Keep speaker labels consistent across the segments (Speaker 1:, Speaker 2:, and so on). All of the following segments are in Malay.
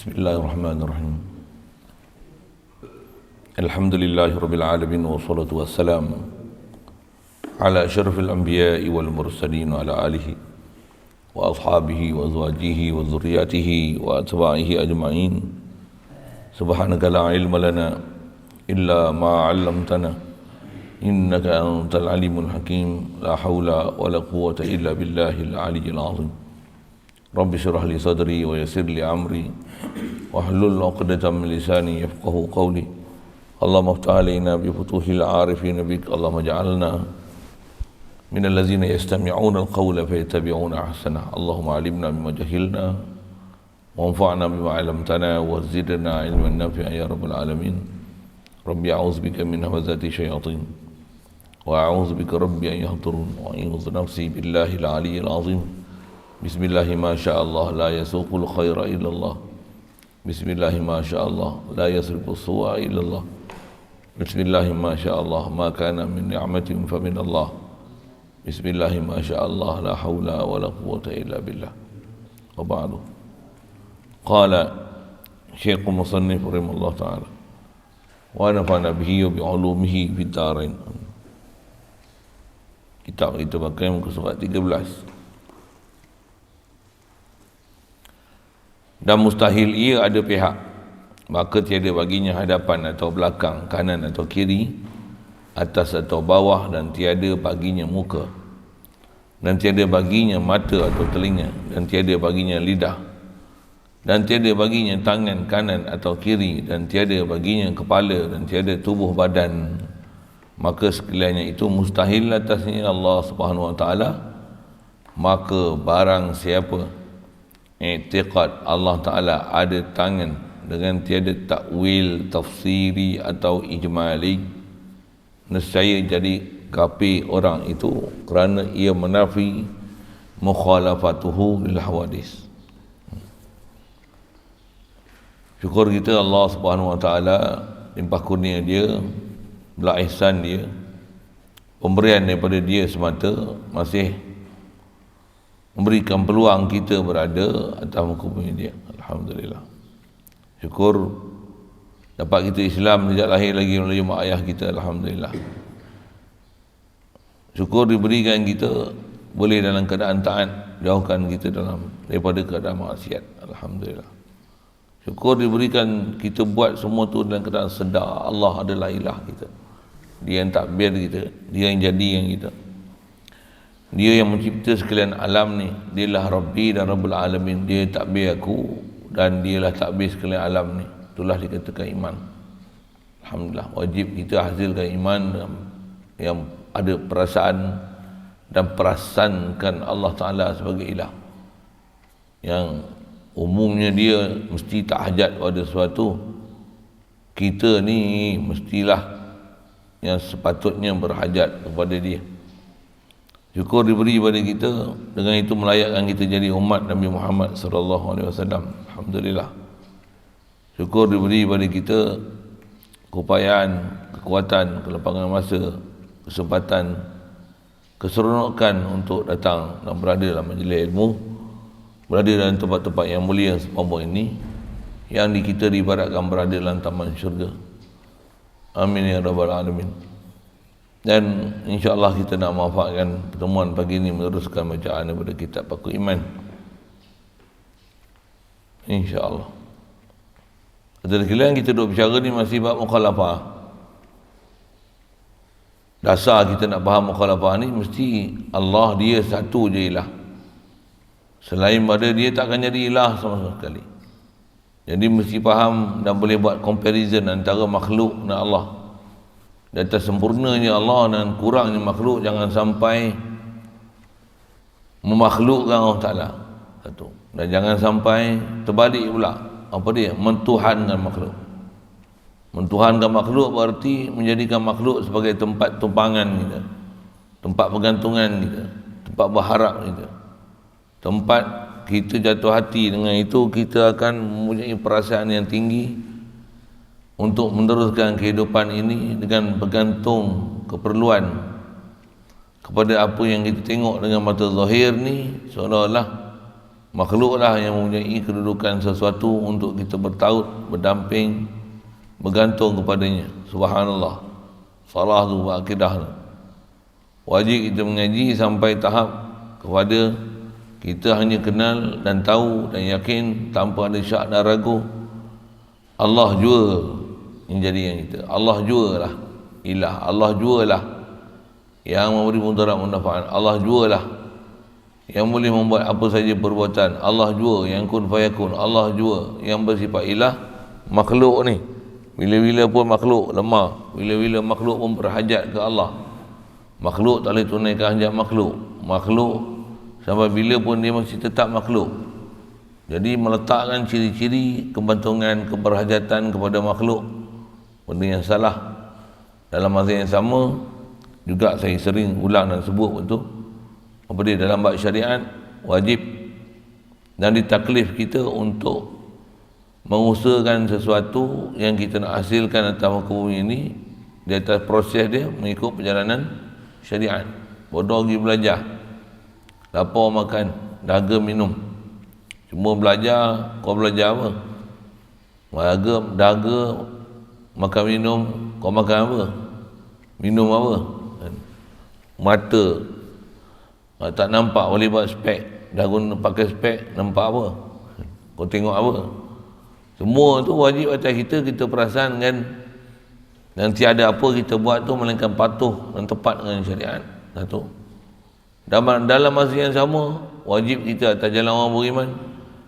Speaker 1: Bismillahirrahmanirrahim. Alhamdulillahirabbil alamin wassalatu wassalamu ala asyrafil anbiya'i wal mursalin wa ala alihi wa ashabihi wa azwajihi wa dzurriyyatihi wa atba'ihi ajma'in. Subhanaka la ilma lana illa ma 'allamtana innaka antal alimul hakim. La haula wa la quwwata illa billahil aliyyil azim. Rabbi syrah li sadri wa yassir li amri wahlul 'uqdatam min lisani yafqahu qawli. Allahumma iftah alaina bi futuhil 'arifin bik. Allahumma ij'alna min allazina yastami'una al-qawla fayattabi'una ahsana. Allahumma 'allimna bima jahilna wanfa'na bima 'allamtana wa zidna 'ilman nafi'an ya rabbal alamin. Rabbi a'udzubika min hamazati syayatin wa a'udzubika rabbi an yahdurun wa a'udzu nafsi billahi al-'aliyyil 'azim. Bismillahi ma sya'allah la yasuqul khaira illallah. Bismillahi ma sya'allah la yasrifu su'a illallah. Bismillahi ma sya'allah ma kana min ni'matin fa min Allah. Bismillahi ma sya'allah la hawla wa la quwwata illa billah. Wa ba'du. Qala Syekh Musannif rahimahullah ta'ala wa nafa'na bihi wa bi'ulumihi fid darain. Kitab kita pakai muka surat 13. Dan mustahil ia ada pihak, maka tiada baginya hadapan atau belakang, kanan atau kiri, atas atau bawah, dan tiada baginya muka, dan tiada baginya mata atau telinga, dan tiada baginya lidah, dan tiada baginya tangan kanan atau kiri, dan tiada baginya kepala, dan tiada tubuh badan. Maka sekaliannya itu mustahil atasnya Allah Subhanahu wa ta'ala. Maka barang siapa i'tiqad Allah Ta'ala ada tangan dengan tiada takwil tafsiri atau ijmali, nescaya jadi kafir orang itu kerana ia menafi mukhalafatuhu lil hawadis. Syukur kita Allah Subhanahu wa ta'ala, limpah kurnia dia, belah ihsan dia, pemberian daripada dia semata masih memberikan peluang kita berada atas muka bumi dia. Alhamdulillah. Syukur dapat kita Islam sejak lahir lagi melalui mak ayah kita. Alhamdulillah. Syukur diberikan kita boleh dalam keadaan taat, jauhkan kita daripada keadaan maksiat. Alhamdulillah. Syukur diberikan kita buat semua tu dalam keadaan sedar Allah adalah ilah kita. Dia yang takbir kita, dia yang jadikan kita. Dia yang mencipta sekalian alam ni. Dialah Rabbi dan Rabbul Alamin. Dia takbir aku dan dialah takbir sekalian alam ni. Itulah dikatakan iman. Alhamdulillah. Wajib kita hasilkan iman yang ada perasaan dan perasankan Allah Ta'ala sebagai ilah, yang umumnya dia mesti tak hajat pada sesuatu. Kita ni mestilah yang sepatutnya berhajat kepada dia. Syukur diberi kepada kita, dengan itu melayakkan kita jadi umat Nabi Muhammad sallallahu alaihi wasallam. Alhamdulillah. Syukur diberi kepada kita keupayaan, kekuatan, kelapangan masa, kesempatan, keseronokan untuk datang dan berada dalam majlis ilmu, berada dalam tempat-tempat yang mulia seumpama ini, yang kita diibaratkan berada dalam taman syurga. Amin ya rabbal alamin. Dan insya-Allah kita nak manfaatkan pertemuan pagi ini meneruskan bacaan daripada kitab Paku Iman. Insya-Allah. Ada sekalian kita duduk bicara ni masih bab mukhalafah. Dasar kita nak faham mukhalafah ni mesti Allah dia satu je ilah. Selain pada dia takkan jadi ilah sama sekali. Jadi mesti faham dan boleh buat comparison antara makhluk dan Allah. Dan tersempurnanya Allah dan kurangnya makhluk, jangan sampai memakhlukkan Allah Ta'ala. Satu. Dan jangan sampai terbalik pula. Apa dia? Mentuhankan makhluk. Mentuhankan makhluk berarti menjadikan makhluk sebagai tempat tumpangan kita, tempat pergantungan kita, tempat berharap kita, tempat kita jatuh hati. Dengan itu kita akan mempunyai perasaan yang tinggi untuk meneruskan kehidupan ini dengan bergantung keperluan kepada apa yang kita tengok dengan mata zahir ni, seolah-olah Makhluklah yang mempunyai kedudukan sesuatu untuk kita bertaut, berdamping, bergantung kepadanya. Subhanallah. Salah tu akidah tu. Wajib kita mengaji sampai tahap kepada kita hanya kenal dan tahu dan yakin tanpa ada syak dan ragu, Allah jua yang jadikan kita. Allah jualah ilah. Allah jualah yang memberi mudarat manfaat. Allah jualah yang boleh membuat apa saja perbuatan. Allah jua yang kun fayakun. Allah jua yang bersifat ilah. Makhluk ni bila-bila pun makhluk lemah, bila-bila makhluk pun berhajat ke Allah. Makhluk tak boleh tunaikan hajat makhluk. Makhluk sampai bila pun dia masih tetap makhluk. Jadi meletakkan ciri-ciri kebantungan, keberhajatan kepada makhluk, benda yang salah. Dalam masa yang sama juga saya sering ulang dan sebut betul, apa dia dalam bab syariat wajib dan ditaklif kita untuk mengusahakan sesuatu yang kita nak hasilkan atas muka bumi ini di atas proses dia mengikut perjalanan syariat. Bodoh pergi belajar, lapar makan, dahaga minum. Cuma belajar, kau belajar apa? Dahaga makan minum, kau makan apa? Minum apa? Mata tak nampak boleh buat spek, dah guna pakai spek, nampak apa? Kau tengok apa? Semua tu wajib atas kita, kita perasan kan, dan tiada apa kita buat tu melainkan patuh dan tepat dengan syariat. Satu. Dalam masa yang sama wajib kita atas jalan orang beriman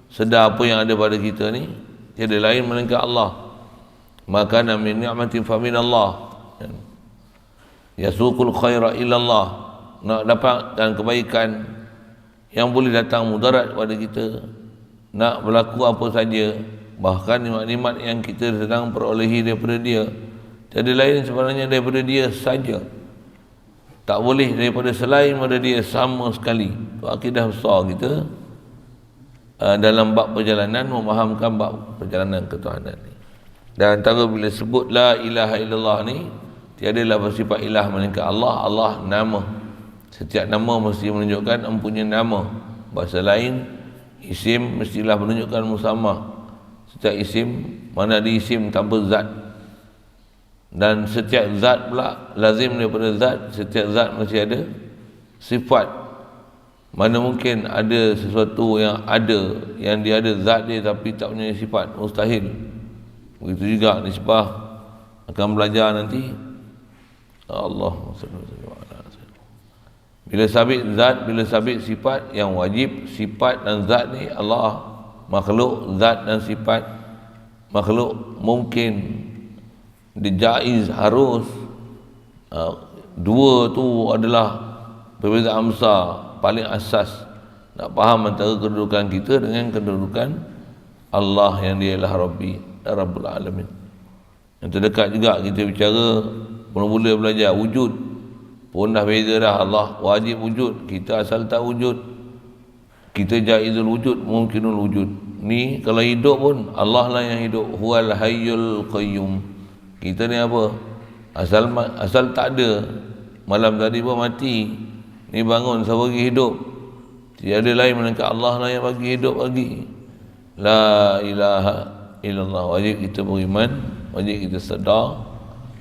Speaker 1: sedar apa yang ada pada kita ni tiada lain melainkan Allah. Maka min ni'matin fa min Allah. Yasuqul khaira ila Allah. Nak dapatkan kebaikan yang boleh datang mudarat pada kita, nak berlaku apa saja, bahkan nikmat-nikmat yang kita sedang perolehi daripada dia, tiada lain sebenarnya daripada dia saja. Tak boleh daripada selain pada dia sama sekali. Itu akidah besar kita dalam bab perjalanan, memahamkan bab perjalanan ketuhanan ni. Dan antara bila sebut la ilaha illallah ni, tiadalah bersifat ilah melainkan Allah. Allah nama. Setiap nama mesti menunjukkan mempunyai nama. Bahasa lain, isim mestilah menunjukkan musamah. Setiap isim, mana ada isim tanpa zat. Dan setiap zat pula lazim daripada zat. Setiap zat mesti ada sifat. Mana mungkin ada sesuatu yang ada, yang dia ada zat dia tapi tak punya sifat? Mustahil. Begitu juga nisbah akan belajar nanti. Allah bila sabit zat, bila sabit sifat, yang wajib sifat dan zat ni Allah. Makhluk zat dan sifat. Makhluk mungkin dijaiz harus. Dua tu adalah perbezaan besar, paling asas nak faham antara kedudukan kita dengan kedudukan Allah yang dia adalah Rabbi, Rabbul Alamin. Yang terdekat juga kita bicara mula-mula belajar wujud pun dah beza dah. Allah wajib wujud, kita asal tak wujud. Kita jaizul wujud, mungkinul wujud. Ni kalau hidup pun Allah lah yang hidup. Huwal hayyul qayyum. Kita ni apa? Asal tak ada. Malam tadi pun mati, ni bangun sebagi hidup. Tiada lain melainkan Allah lah yang bagi hidup lagi. La ilaha illallah. Wajib kita beriman, wajib kita sedar,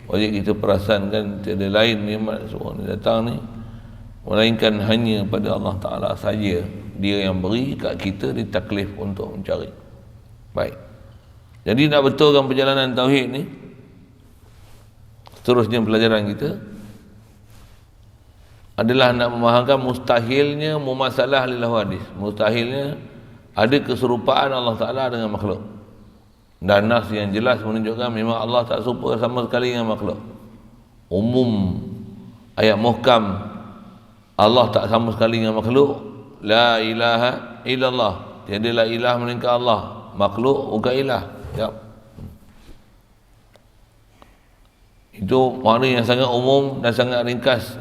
Speaker 1: wajib kita perasankan tiada lain nikmat semua ni datang ni melainkan hanya pada Allah Ta'ala saja. Dia yang beri kat kita, ditaklif untuk mencari. Baik. Jadi nak betulkan perjalanan tauhid ni, seterusnya pelajaran kita adalah nak memahamkan mustahilnya mumasalah lil hadis. Mustahilnya ada keserupaan Allah Ta'ala dengan makhluk. Dan nas yang jelas menunjukkan memang Allah tak serupa sama sekali dengan makhluk. Umum ayat muhkam, Allah tak sama sekali dengan makhluk. La ilaha illallah. Tiadalah ilah melainkan Allah. Makhluk bukan ilah. Yap. Itu makna yang sangat umum dan sangat ringkas.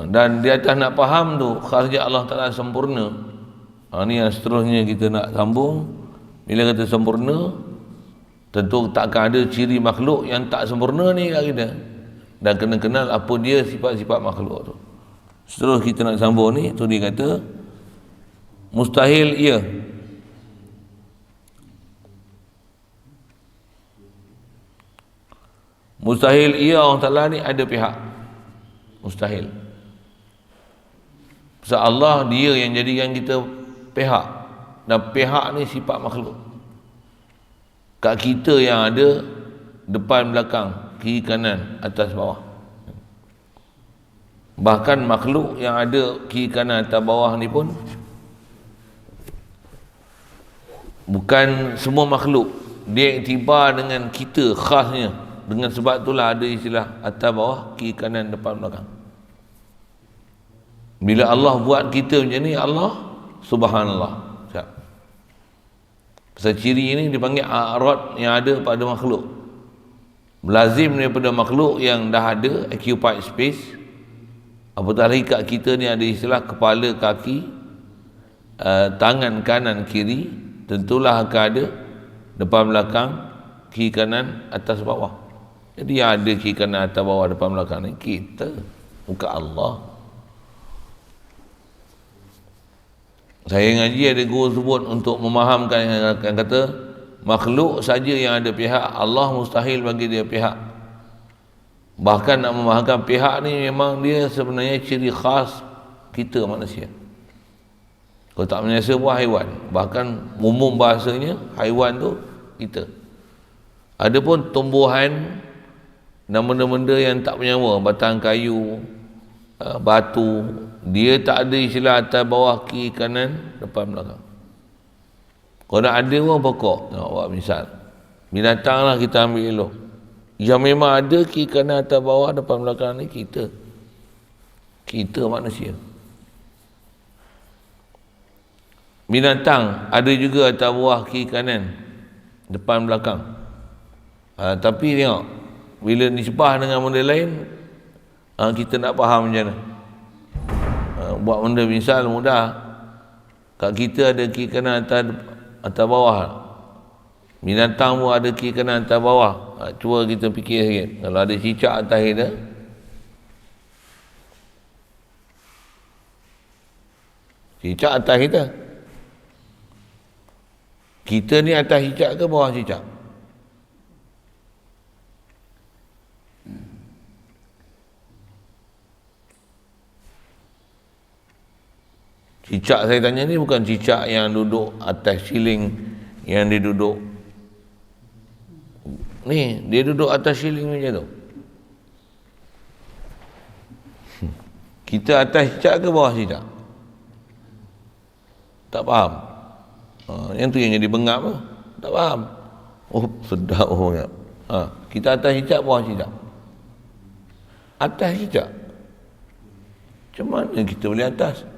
Speaker 1: Dan di atas nak faham tu khasiat Allah Ta'ala sempurna. Ni yang seterusnya kita nak sambung. Bila kata sempurna, tentu takkan ada ciri makhluk yang tak sempurna ni kat kita. Dan kena kenal apa dia sifat-sifat makhluk tu. Seterus kita nak sambung ni, tu dia kata Mustahil ia. Mustahil ia Allah Ta'ala ni ada pihak. Mustahil. Sebab Allah dia yang jadikan kita pihak. Dan pihak ni sifat makhluk. Kat kita yang ada depan belakang, kiri kanan, atas bawah. Bahkan makhluk yang ada kiri kanan atas bawah ni pun bukan semua makhluk. Dia iktibar dengan kita khasnya. Dengan sebab itulah ada istilah atas bawah, kiri kanan, depan belakang. Bila Allah buat kita macam ni, Allah subhanallah. Siap. Pasal ciri ini dipanggil a'rad yang ada pada makhluk. Lazim daripada makhluk yang dah ada occupied space. Apatah lagi kat kita ni ada istilah kepala, kaki, tangan kanan, kiri. Tentulah akan ada depan belakang, kiri kanan, atas bawah. Jadi yang ada kiri kanan, atas bawah, depan belakang ni kita, bukan Allah. Saya ngaji ada guru sebut untuk memahamkan yang kata makhluk saja yang ada pihak, Allah mustahil bagi dia pihak. Bahkan nak memahamkan pihak ni memang dia sebenarnya ciri khas kita manusia. Kalau tak menyasa buah haiwan, bahkan umum bahasanya haiwan tu kita. Adapun tumbuhan dan benda-benda yang tak bernyawa, batang kayu, batu, dia tak ada istilah atas bawah, kiri kanan, depan belakang. Kalau nak ada pun pokok. Nak buat misal binatang lah kita ambil elok, yang memang ada kiri kanan, atas bawah, depan belakang ni kita manusia. Binatang ada juga atas bawah, kiri kanan, depan belakang. Tapi tengok, bila nisbah dengan benda lain, kita nak faham macam mana. Buat benda misal mudah. Kat kita ada kiri kanan, atas bawah. Binatang pun ada kiri kanan, atas bawah. Cuba kita fikir sikit. Kalau ada cicak atas kita, cicak atas kita, kita ni atas cicak ke bawah cicak? Cicak saya tanya ni bukan cicak yang duduk atas siling, yang dia duduk ni, dia duduk atas siling macam tu. Kita atas cicak ke bawah cicak? Tak faham. Yang tu yang jadi bengap lah. Tak faham. Oh sedap orang. Kita atas cicak, bawah cicak. Atas cicak. Macam mana kita boleh atas?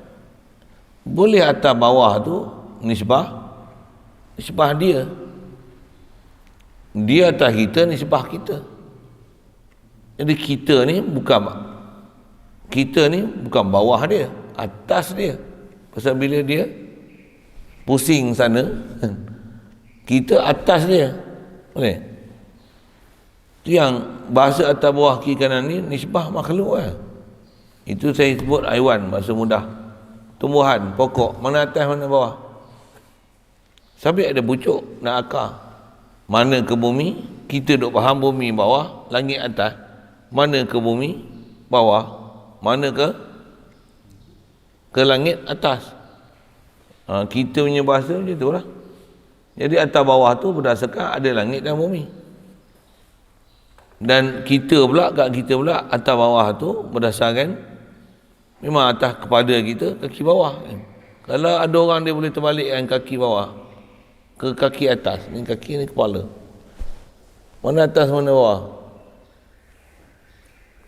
Speaker 1: Boleh atas bawah tu nisbah dia. Dia atas kita, nisbah kita. Jadi kita ni bukan bawah dia, atas dia. Pasal bila dia pusing sana, kita atas dia. Boleh? Itu yang bahasa atas bawah kiri kanan ni nisbah makhluk lah. Itu saya sebut haiwan, bahasa mudah. Tumbuhan, pokok, mana atas mana bawah. Sampai ada pucuk nak akar. Mana ke bumi, kita duk faham bumi bawah, langit atas. Mana ke bumi bawah, mana ke langit atas. Kita punya bahasa macam tu lah. Jadi atas bawah tu berdasarkan ada langit dan bumi. Dan kita pula, kat kita pula atas bawah tu berdasarkan memang atas kepada kita, kaki bawah. Kalau ada orang dia boleh terbalikkan kaki bawah ke kaki atas, ni kaki ni kepala. Mana atas mana bawah?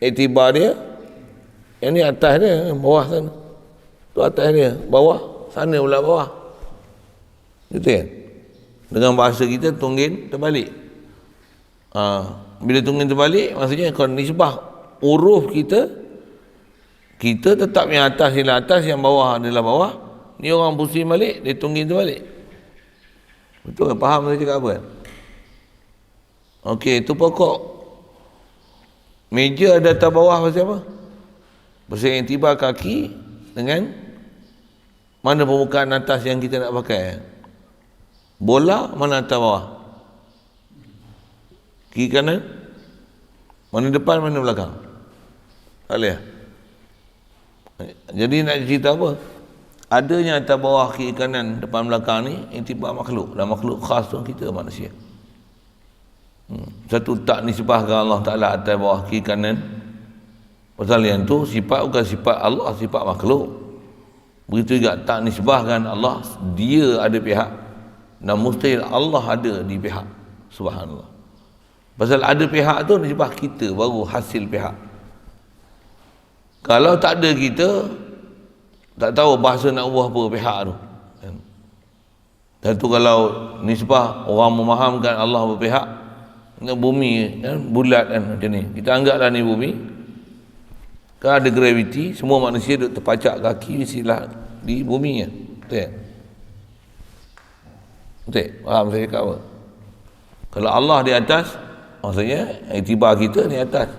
Speaker 1: Iktibar dia, yang ni atas dia, bawah sana. Tu atas dia, bawah sana pula bawah. Gitu kan? Dengan bahasa kita tunggin terbalik. Bila tunggin terbalik, maksudnya kalau nisbah huruf kita tetap yang atas ialah atas, yang bawah adalah bawah. Ni orang pusing balik, dia tunggin terbalik. Betul kan? Faham saya cakap apa kan? Okey, itu pokok. Meja ada atas bawah pasal apa? Pasal yang tiba kaki dengan Mana permukaan atas yang kita nak pakai? Bola mana atas bawah? Kiri kanan? Mana depan, mana belakang? Tak boleh. Jadi nak cerita apa? Adanya atas bawah, kiri kanan, depan belakang ni intibak makhluk. Dan makhluk khas tu kita manusia. Satu tak nisbahkan Allah Ta'ala atas bawah, kiri kanan. Pasal yang tu sifat bukan sifat Allah, sifat makhluk. Begitu juga tak nisbahkan Allah, dia ada pihak. Dan mustahil Allah ada di pihak. Subhanallah. Pasal ada pihak tu nisbah kita, baru hasil pihak. Kalau tak ada kita, tak tahu bahasa nak ubah apa pihak tu. Dan tu kalau nisbah orang memahamkan Allah berpihak, bumi kan, bulat kan macam ni. Kita anggaplah ni bumi. Kan ada graviti, semua manusia duduk terpacak kaki mestilah di bumi ya. Betul tak? Betul? Faham saya cakap apa? Kalau Allah di atas, maksudnya iktibar kita di atas.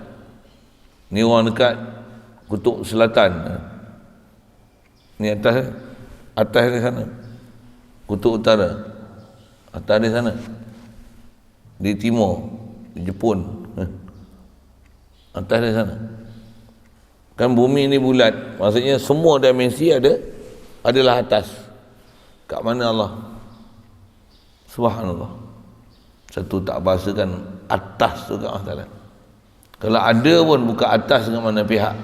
Speaker 1: Ni orang dekat kutub selatan. Ni atas di sana. Kutub utara. Atas di sana. Di timur, di Jepun. Atas di sana. Kan bumi ni bulat, maksudnya semua dimensi adalah atas. Kat mana Allah? Subhanallah. Satu tak bahasakan atas tu kat Allah Ta'ala. Kalau ada pun bukan atas dengan mana pihak,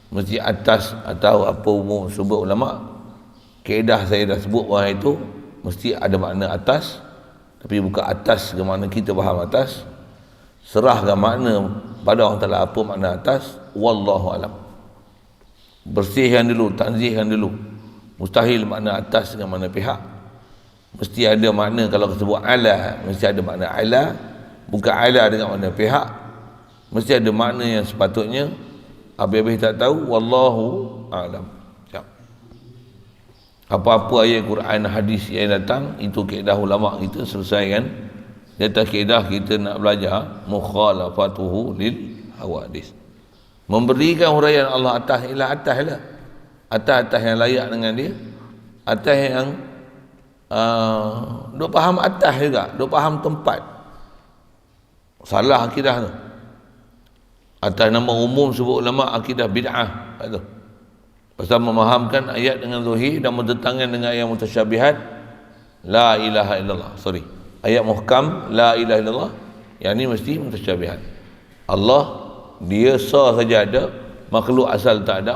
Speaker 1: mesti atas atau apa umum sebut ulama. Kaedah saya dah sebut bawah itu mesti ada makna atas, tapi bukan atas ke mana kita faham atas. Serahkan makna pada Allah Ta'ala apa makna atas, wallahu alam. Bersihkan dulu, tanzihkan dulu. Mustahil makna atas dengan mana pihak. Mesti ada makna, kalau sebut ala, mesti ada makna ala, bukan ala dengan mana pihak. Mesti ada makna yang sepatutnya habis-habis tak tahu, wallahu a'lam. Apa-apa ayat Quran, hadis yang datang, itu kaedah ulama kita selesaikan. Di atas kaedah kita nak belajar mukhalafatuhu lil hawadis. Memberikan huraian Allah atas ialah atas lah. Atas yang layak dengan dia. Atas yang duk faham atas juga, duk faham tempat. Salah akidah tu. Atas nama umum sebut ulama akidah bid'ah tu. Pasal memahamkan ayat dengan zahir dan bertentangan dengan ayat mutasyabihat. La ilaha illallah. Sorry. Ayat muhkam la ilaha illallah, yang ni mesti mutasyabihat. Allah dia sah saja ada, makhluk asal tak ada.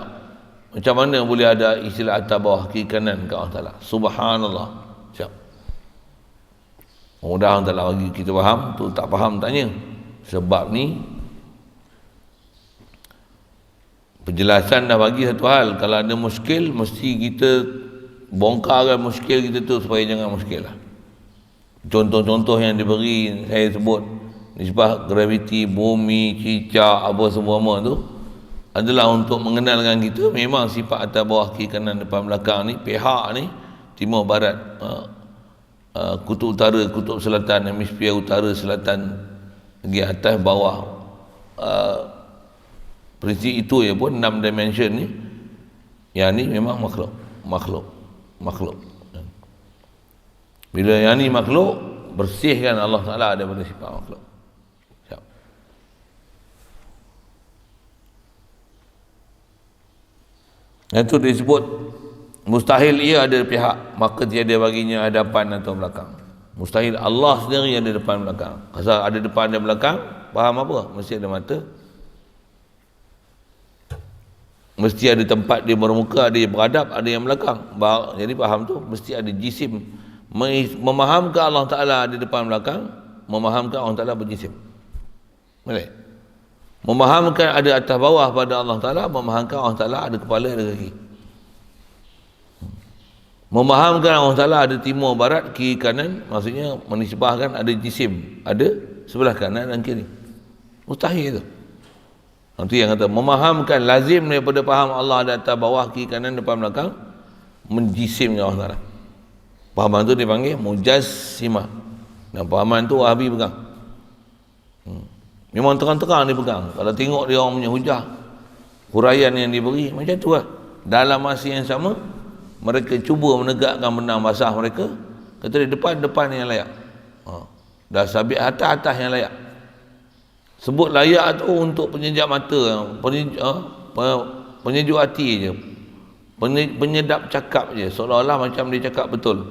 Speaker 1: Macam mana boleh ada istilah atas bawah kiri kanan ke Allah Ta'ala? Subhanallah. Siap. Mudah Allah Ta'ala bagi kita faham. Tu tak faham tanya. Sebab ni penjelasan dah bagi satu hal. Kalau ada muskil, mesti kita bongkarkan muskil kita tu supaya jangan muskil lah. Contoh-contoh yang diberi saya sebut, nisbah graviti, bumi, cicak, apa semua tu adalah untuk mengenalkan kita memang sifat atas bawah kiri kanan depan belakang ni, pihak ni, timur barat, kutub utara, kutub selatan, hemisfer utara, selatan, lagi atas bawah, prinsip itu ya pun 6 dimension ni, yang ni memang makhluk. Bila yang ni makhluk, bersihkan Allah Ta'ala daripada sifat makhluk. Yang tu disebut mustahil ia ada pihak, maka tiada baginya hadapan atau belakang. Mustahil Allah sendiri ada depan belakang. Asal ada depan dan belakang, faham apa? Mesti ada mata, mesti ada tempat dia bermuka, ada yang beradab, ada yang belakang. Jadi faham tu mesti ada jisim. Memahamkan Allah Ta'ala ada depan belakang, memahamkan Allah Ta'ala berjisim. Boleh? Memahamkan ada atas bawah pada Allah Ta'ala, memahamkan Allah Ta'ala ada kepala, ada kaki. Memahamkan Allah Ta'ala ada timur, barat, kiri, kanan, maksudnya menisbahkan ada jisim, ada sebelah kanan dan kiri. Mustahil itu. Nanti yang kata memahamkan lazim daripada faham Allah ada atas bawah, kiri, kanan, depan, belakang, menjisimnya Allah Ta'ala. Fahaman tu dipanggil mujassimah. Dan fahaman tu Wahabi pegang. Memang terang-terang dia pegang. Kalau tengok dia orang punya hujah, huraian yang diberi macam tu lah. Dalam masa yang sama mereka cuba menegakkan benang basah mereka, kata di depan yang layak. Dah sabit atas yang layak. Sebut layak tu untuk penyejak mata, penyejuk hati je, penyedap cakap je, seolah-olah macam dia cakap betul.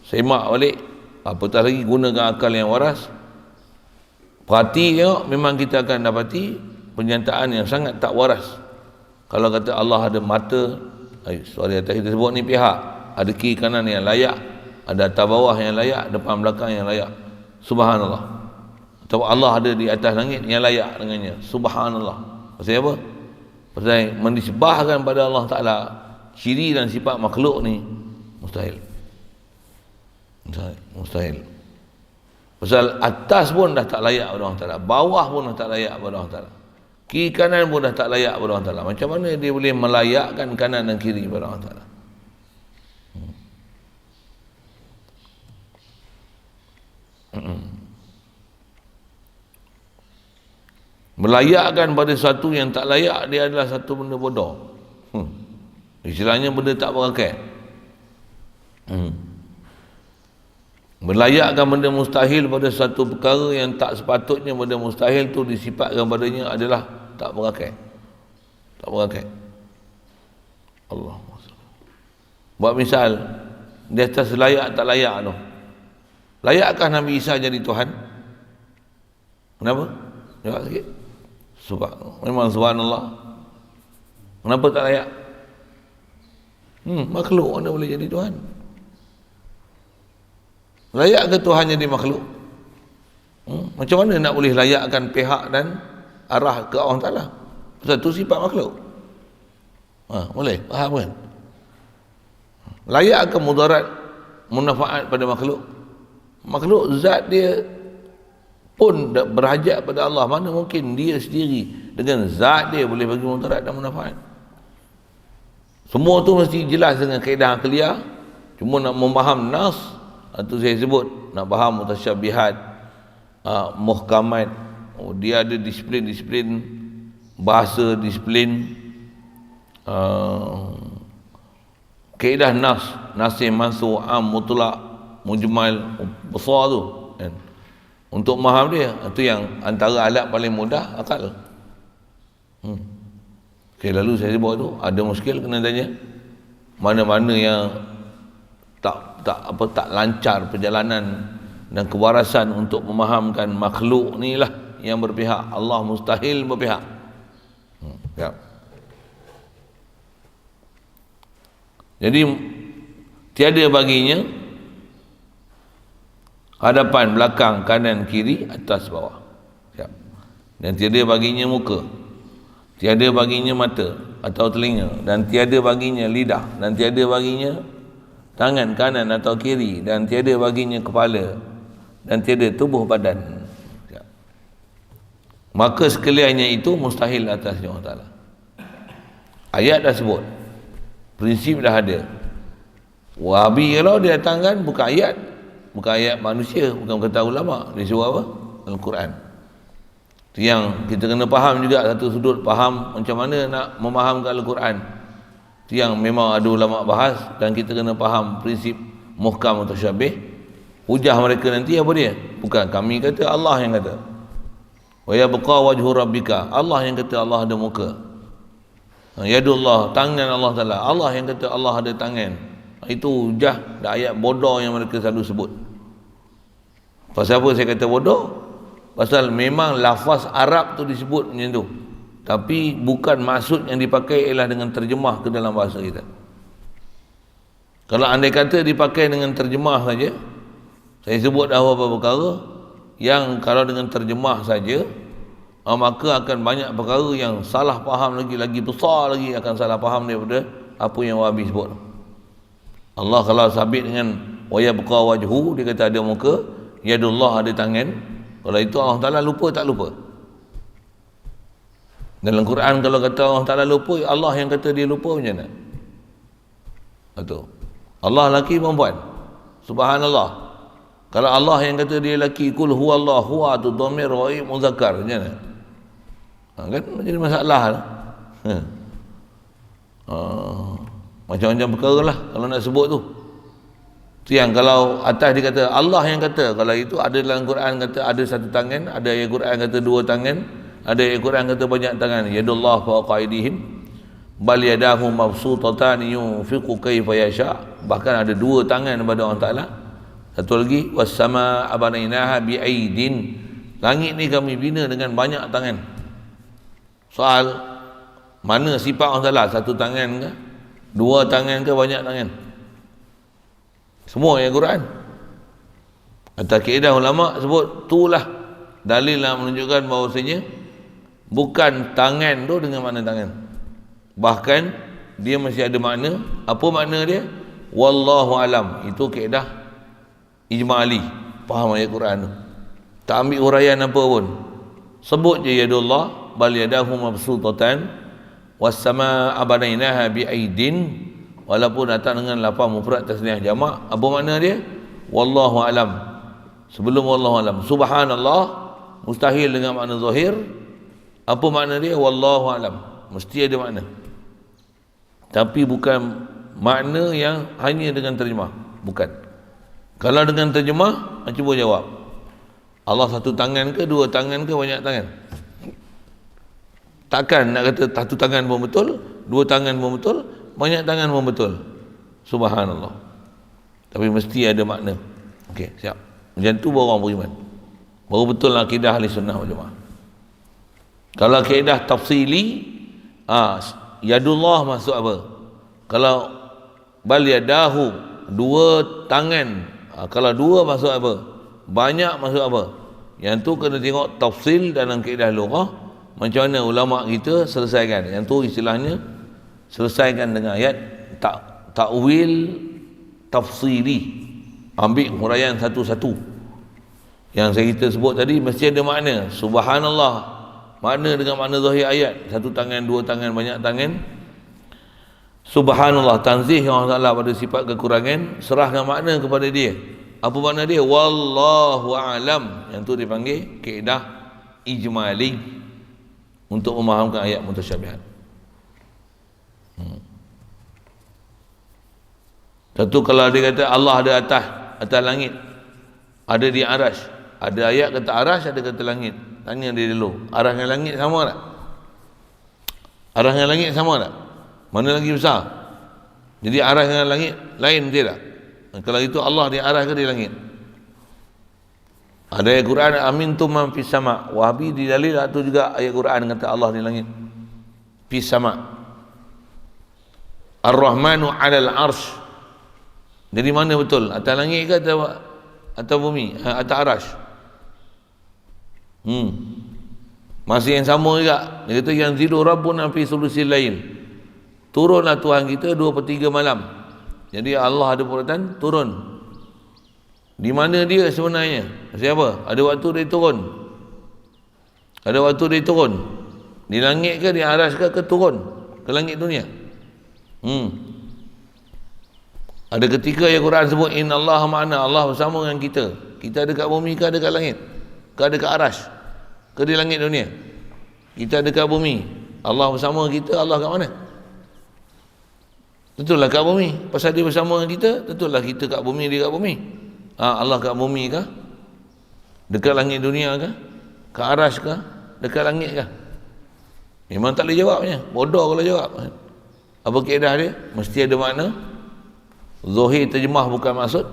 Speaker 1: Semak balik, apatah lagi gunakan akal yang waras. Perhati tengok, memang kita akan dapati penyataan yang sangat tak waras. Kalau kata Allah ada mata, soal atas kita sebut ni pihak, ada kiri kanan yang layak, ada atas bawah yang layak, depan belakang yang layak. Subhanallah. Atau Allah ada di atas langit yang layak dengannya. Subhanallah. Pasal apa? Pasal menisbahkan pada Allah Ta'ala ciri dan sifat makhluk ni mustahil. Mustahil. Pasal atas pun dah tak layak pada Allah Ta'ala, bawah pun dah tak layak pada Allah Ta'ala, kiri kanan pun dah tak layak pada Allah Ta'ala. Macam mana dia boleh melayakkan kanan dan kiri pada Allah Ta'ala? Melayakkan pada satu yang tak layak, dia adalah satu benda bodoh. Istilahnya benda tak berakai. Melayakkan benda mustahil pada satu perkara yang tak sepatutnya benda mustahil tu disifatkan padanya adalah tak berakai. Tak berakai. Allah. Buat misal, di atas layak tak layak tu. Layakkah Nabi Isa jadi Tuhan? Kenapa? Jawab sikit. Memang subhanallah. Kenapa tak layak? Makhluk mana boleh jadi Tuhan? Layak ke Tuhan jadi makhluk? Macam mana nak boleh layakkan pihak dan arah ke Allah Ta'ala? Satu sifat makhluk. Boleh? Faham kan? Layak ke mudarat munafaat pada makhluk? Makhluk zat dia pun berhajat pada Allah. Mana mungkin dia sendiri dengan zat dia boleh bagi mudarat dan munafaat? Semua tu mesti jelas dengan kaedah akliyah. Cuma nak memaham nas, itu saya sebut, nak faham mutasyabihat, muhkamat, dia ada disiplin bahasa, disiplin kaedah nas, nasih, mansuh, am, mutlak, mujmal, besar tu kan? Untuk memaham dia, itu yang antara alat paling mudah akal. Lalu saya sebut tu ada muskil, kena tanya mana-mana yang tak lancar perjalanan dan kewarasan untuk memahamkan makhluk ni lah yang berpihak. Allah mustahil berpihak. Ya. Jadi tiada baginya hadapan, belakang, kanan, kiri, atas, bawah. Ya. Dan tiada baginya muka, tiada baginya mata atau telinga, dan tiada baginya lidah, dan tiada baginya tangan kanan atau kiri, dan tiada baginya kepala, dan tiada tubuh badan. Ya. Maka sekaliannya itu mustahil atas Allah Ta'ala. Ayat dah sebut, prinsip dah ada. Wahabi kalau dia datangkan bukan ayat manusia, bukan kata ulama, dia suruh apa? Al-Quran. Itu yang kita kena faham juga, satu sudut faham macam mana nak memahamkan Al-Quran. Itu yang memang ada ulama bahas, dan kita kena faham prinsip muhkam atau syabih. Hujah mereka nanti apa dia? Bukan kami kata, Allah yang kata. Wa yabqa wajhu rabbika, Allah yang kata Allah ada muka. Yadullah, tangan Allah Ta'ala, Allah yang kata Allah ada tangan. Itu hujah dan ayat bodoh yang mereka selalu sebut. Pasal apa saya kata bodoh? Pasal memang lafaz Arab tu disebut macam tu, tapi bukan maksud yang dipakai ialah dengan terjemah ke dalam bahasa kita. Kalau andai kata dipakai dengan terjemah saja, saya sebut dah beberapa perkara yang kalau dengan terjemah saja, maka akan banyak perkara yang salah faham lagi besar lagi akan salah faham daripada apa yang Wahabi sebut. Allah kalau sabit dengan wa yabqa wajhu, dia kata ada muka, yadullah ada tangan. Kalau itu Allah Ta'ala lupa tak lupa? Dalam Quran kalau kata Allah Ta'ala lupa, Allah yang kata dia lupa macam mana? Itu Allah laki perempuan, subhanallah. Kalau Allah yang kata dia laki, kul huwallahu, huwa tu dhamir ghaib muzakkar, macam mana? Kan jadi masalah lah. Macam-macam perkara lah kalau nak sebut tu. Tu yang kalau atas dia kata Allah yang kata, kalau itu ada dalam Quran kata ada satu tangan, ada ayat Quran kata dua tangan, ada ayat Quran kata banyak tangan. Yadullah fawqa aydihim bal yadahu mabsutatan yunfiqu kaifa yasha. Bahkan ada dua tangan kepada Allah Taala. Satu lagi was samaa banainaha bi aidin. Langit ni kami bina dengan banyak tangan. Soal mana sifat Allah Taala, satu tangan ke, dua tangan ke, banyak tangan? Semua ayat Quran. Atas kaedah ulama sebut itulah dalil yang menunjukkan bahawasanya bukan tangan tu dengan makna tangan, bahkan dia masih ada makna. Apa makna dia? Wallahu alam. Itu kaedah ijma'ali, faham ayat Quran tu, tak ambil huraian apa pun, sebut je yadullah bal yadahu mabsutatan was samaa banainaha bi aidin. Walaupun datang dengan lafaz mufrad tasniah jamak, apa makna dia? Wallahu alam. Sebelum wallahu alam, subhanallah mustahil dengan makna zahir. Apa makna dia? Wallahu alam. Mesti ada makna, tapi bukan makna yang hanya dengan terjemah, bukan. Kalau dengan terjemah, cuba jawab, Allah satu tangan ke, dua tangan ke, banyak tangan? Takkan nak kata satu tangan pun betul, dua tangan pun betul, banyak tangan pun betul. Subhanallah. Tapi mesti ada makna. Okey, siap. Macam tu baru orang beriman, baru betul akidah ahli sunnah wal jamaah. Kalau akidah tafsili, yadullah masuk apa? Kalau bal yadahu, dua tangan, kalau dua masuk apa? Banyak masuk apa? Yang tu kena tengok tafsil dalam kaedah lughah, macam mana ulama kita selesaikan. Yang tu istilahnya selesaikan dengan ayat takwil tafsili, ambil huraian satu-satu. Yang saya kita sebut tadi mesti ada makna. Subhanallah, makna dengan makna zahir ayat, satu tangan, dua tangan, banyak tangan. Subhanallah, tanzih Allah Ta'ala pada sifat kekurangan, serahkan makna kepada dia. Apa makna dia? Wallahu a'lam. Yang tu dipanggil kaedah ijmali untuk memahamkan ayat mutasyabihat. Satu, kalau dia kata Allah ada atas langit, ada di arash, ada ayat kata arash, ada kata langit. Tanya dia dulu, arah dengan langit sama tak? Arah dengan langit sama tak? Mana lagi besar? Jadi arah dengan langit lain tidak? Kalau itu Allah di arah ke di langit? Ada ayat Quran amintum man fis sama'. Wahabi di dalil itu juga ayat Quran kata Allah di langit. Fis sama'. Ar-Rahmanu 'alal 'arsy. Jadi mana betul? Atas langit ke atas bumi? Atas arash? Masih yang sama juga. Dia kata yang zidu rabbuna fi sulusil lail. Turunlah Tuhan kita 2/3 malam. Jadi Allah ada perbuatan turun. Di mana dia sebenarnya? Siapa? Ada waktu dia turun. Ada waktu dia turun. Di langit ke, di arash ke turun ke langit dunia? Ada ketika ayat Quran sebut innallaha ma'ana, Allah bersama dengan kita. Kita ada kat bumi ke ada kat langit? Ke ada kat arash? Ke di langit dunia? Kita ada kat bumi, Allah bersama kita. Allah kat mana? Tentulah kat bumi. Pasal dia bersama dengan kita, tentulah kita kat bumi, dia kat bumi. Allah kat bumi ke? Dekat langit dunia ke? Kat arash ke? Dekat langit ke? Memang tak boleh jawabnya. Bodoh kalau jawab. Apa kaedah dia? Mesti ada makna. Zahir terjemah bukan maksud.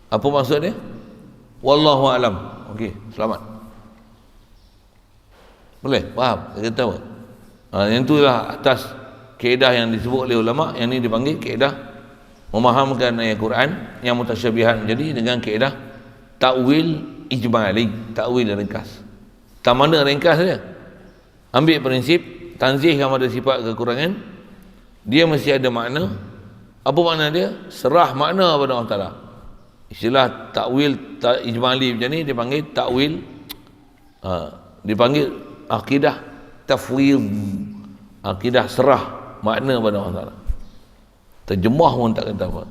Speaker 1: Apa maksud dia? Wallahu alam. Okey, selamat. Boleh? Faham? Dia kata apa? Yang itulah atas kaedah yang disebut oleh ulama. Yang ni dipanggil kaedah memahamkan ayat Quran yang mutasyabihat menjadi dengan kaedah takwil ijmali, takwil ringkas. Tak mana ringkas dia? Ambil prinsip tanzihkan pada sifat kekurangan, dia mesti ada makna. Apa makna dia? Serah makna kepada Allah Ta'ala. Istilah takwil ijmali macam ni dipanggil takwil, dipanggil akidah tafwid, akidah serah makna kepada Allah Ta'ala. Terjemah pun tak kata apa.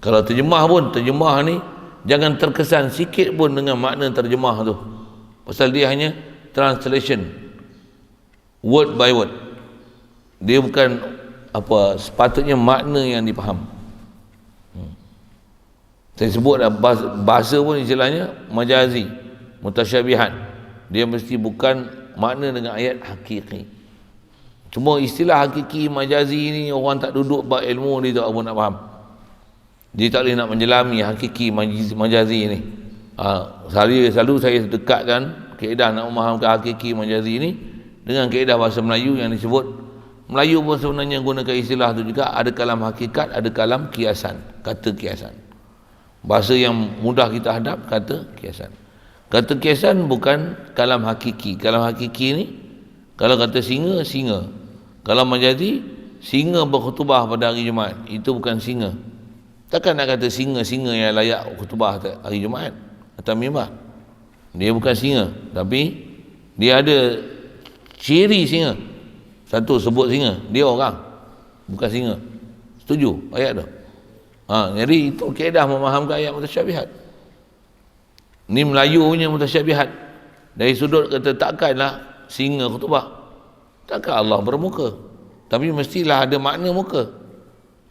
Speaker 1: Kalau terjemah pun, terjemah ni jangan terkesan sikit pun dengan makna terjemah tu, pasal dia hanya translation, word by word. Dia bukan sepatutnya makna yang dipaham. Saya sebut dah, bahasa pun istilahnya majazi, mutasyabihat. Dia mesti bukan makna dengan ayat hakiki. Cuma istilah hakiki majazi ni orang tak duduk bab ilmu dia tak apa nak faham. Dia tak boleh nak menjelami hakiki majazi ni. Selalu saya dekatkan kaedah nak memahamkan hakiki majazi ni dengan kaedah bahasa Melayu yang disebut. Melayu pun sebenarnya gunakan istilah tu juga, ada kalam hakikat, ada kalam kiasan, kata kiasan. Bahasa yang mudah kita hadap, kata kiasan. Kata kiasan bukan kalam hakiki. Kalam hakiki ni, kalau kata singa, singa. Kalau majazi, singa berkhutbah pada hari Jumaat, itu bukan singa. Takkan nak kata singa-singa yang layak khutbah hari Jumaat atau mimbar. Dia bukan singa, tapi dia ada ciri singa. Satu sebut singa, dia orang, bukan singa. Setuju ayat tu? Jadi itu kaedah memahamkan ayat mutasyabihat. Ni Melayu punya mutasyabihat. Dari sudut kata takkanlah singa khutbah. Takkan Allah bermuka. Tapi mestilah ada makna muka.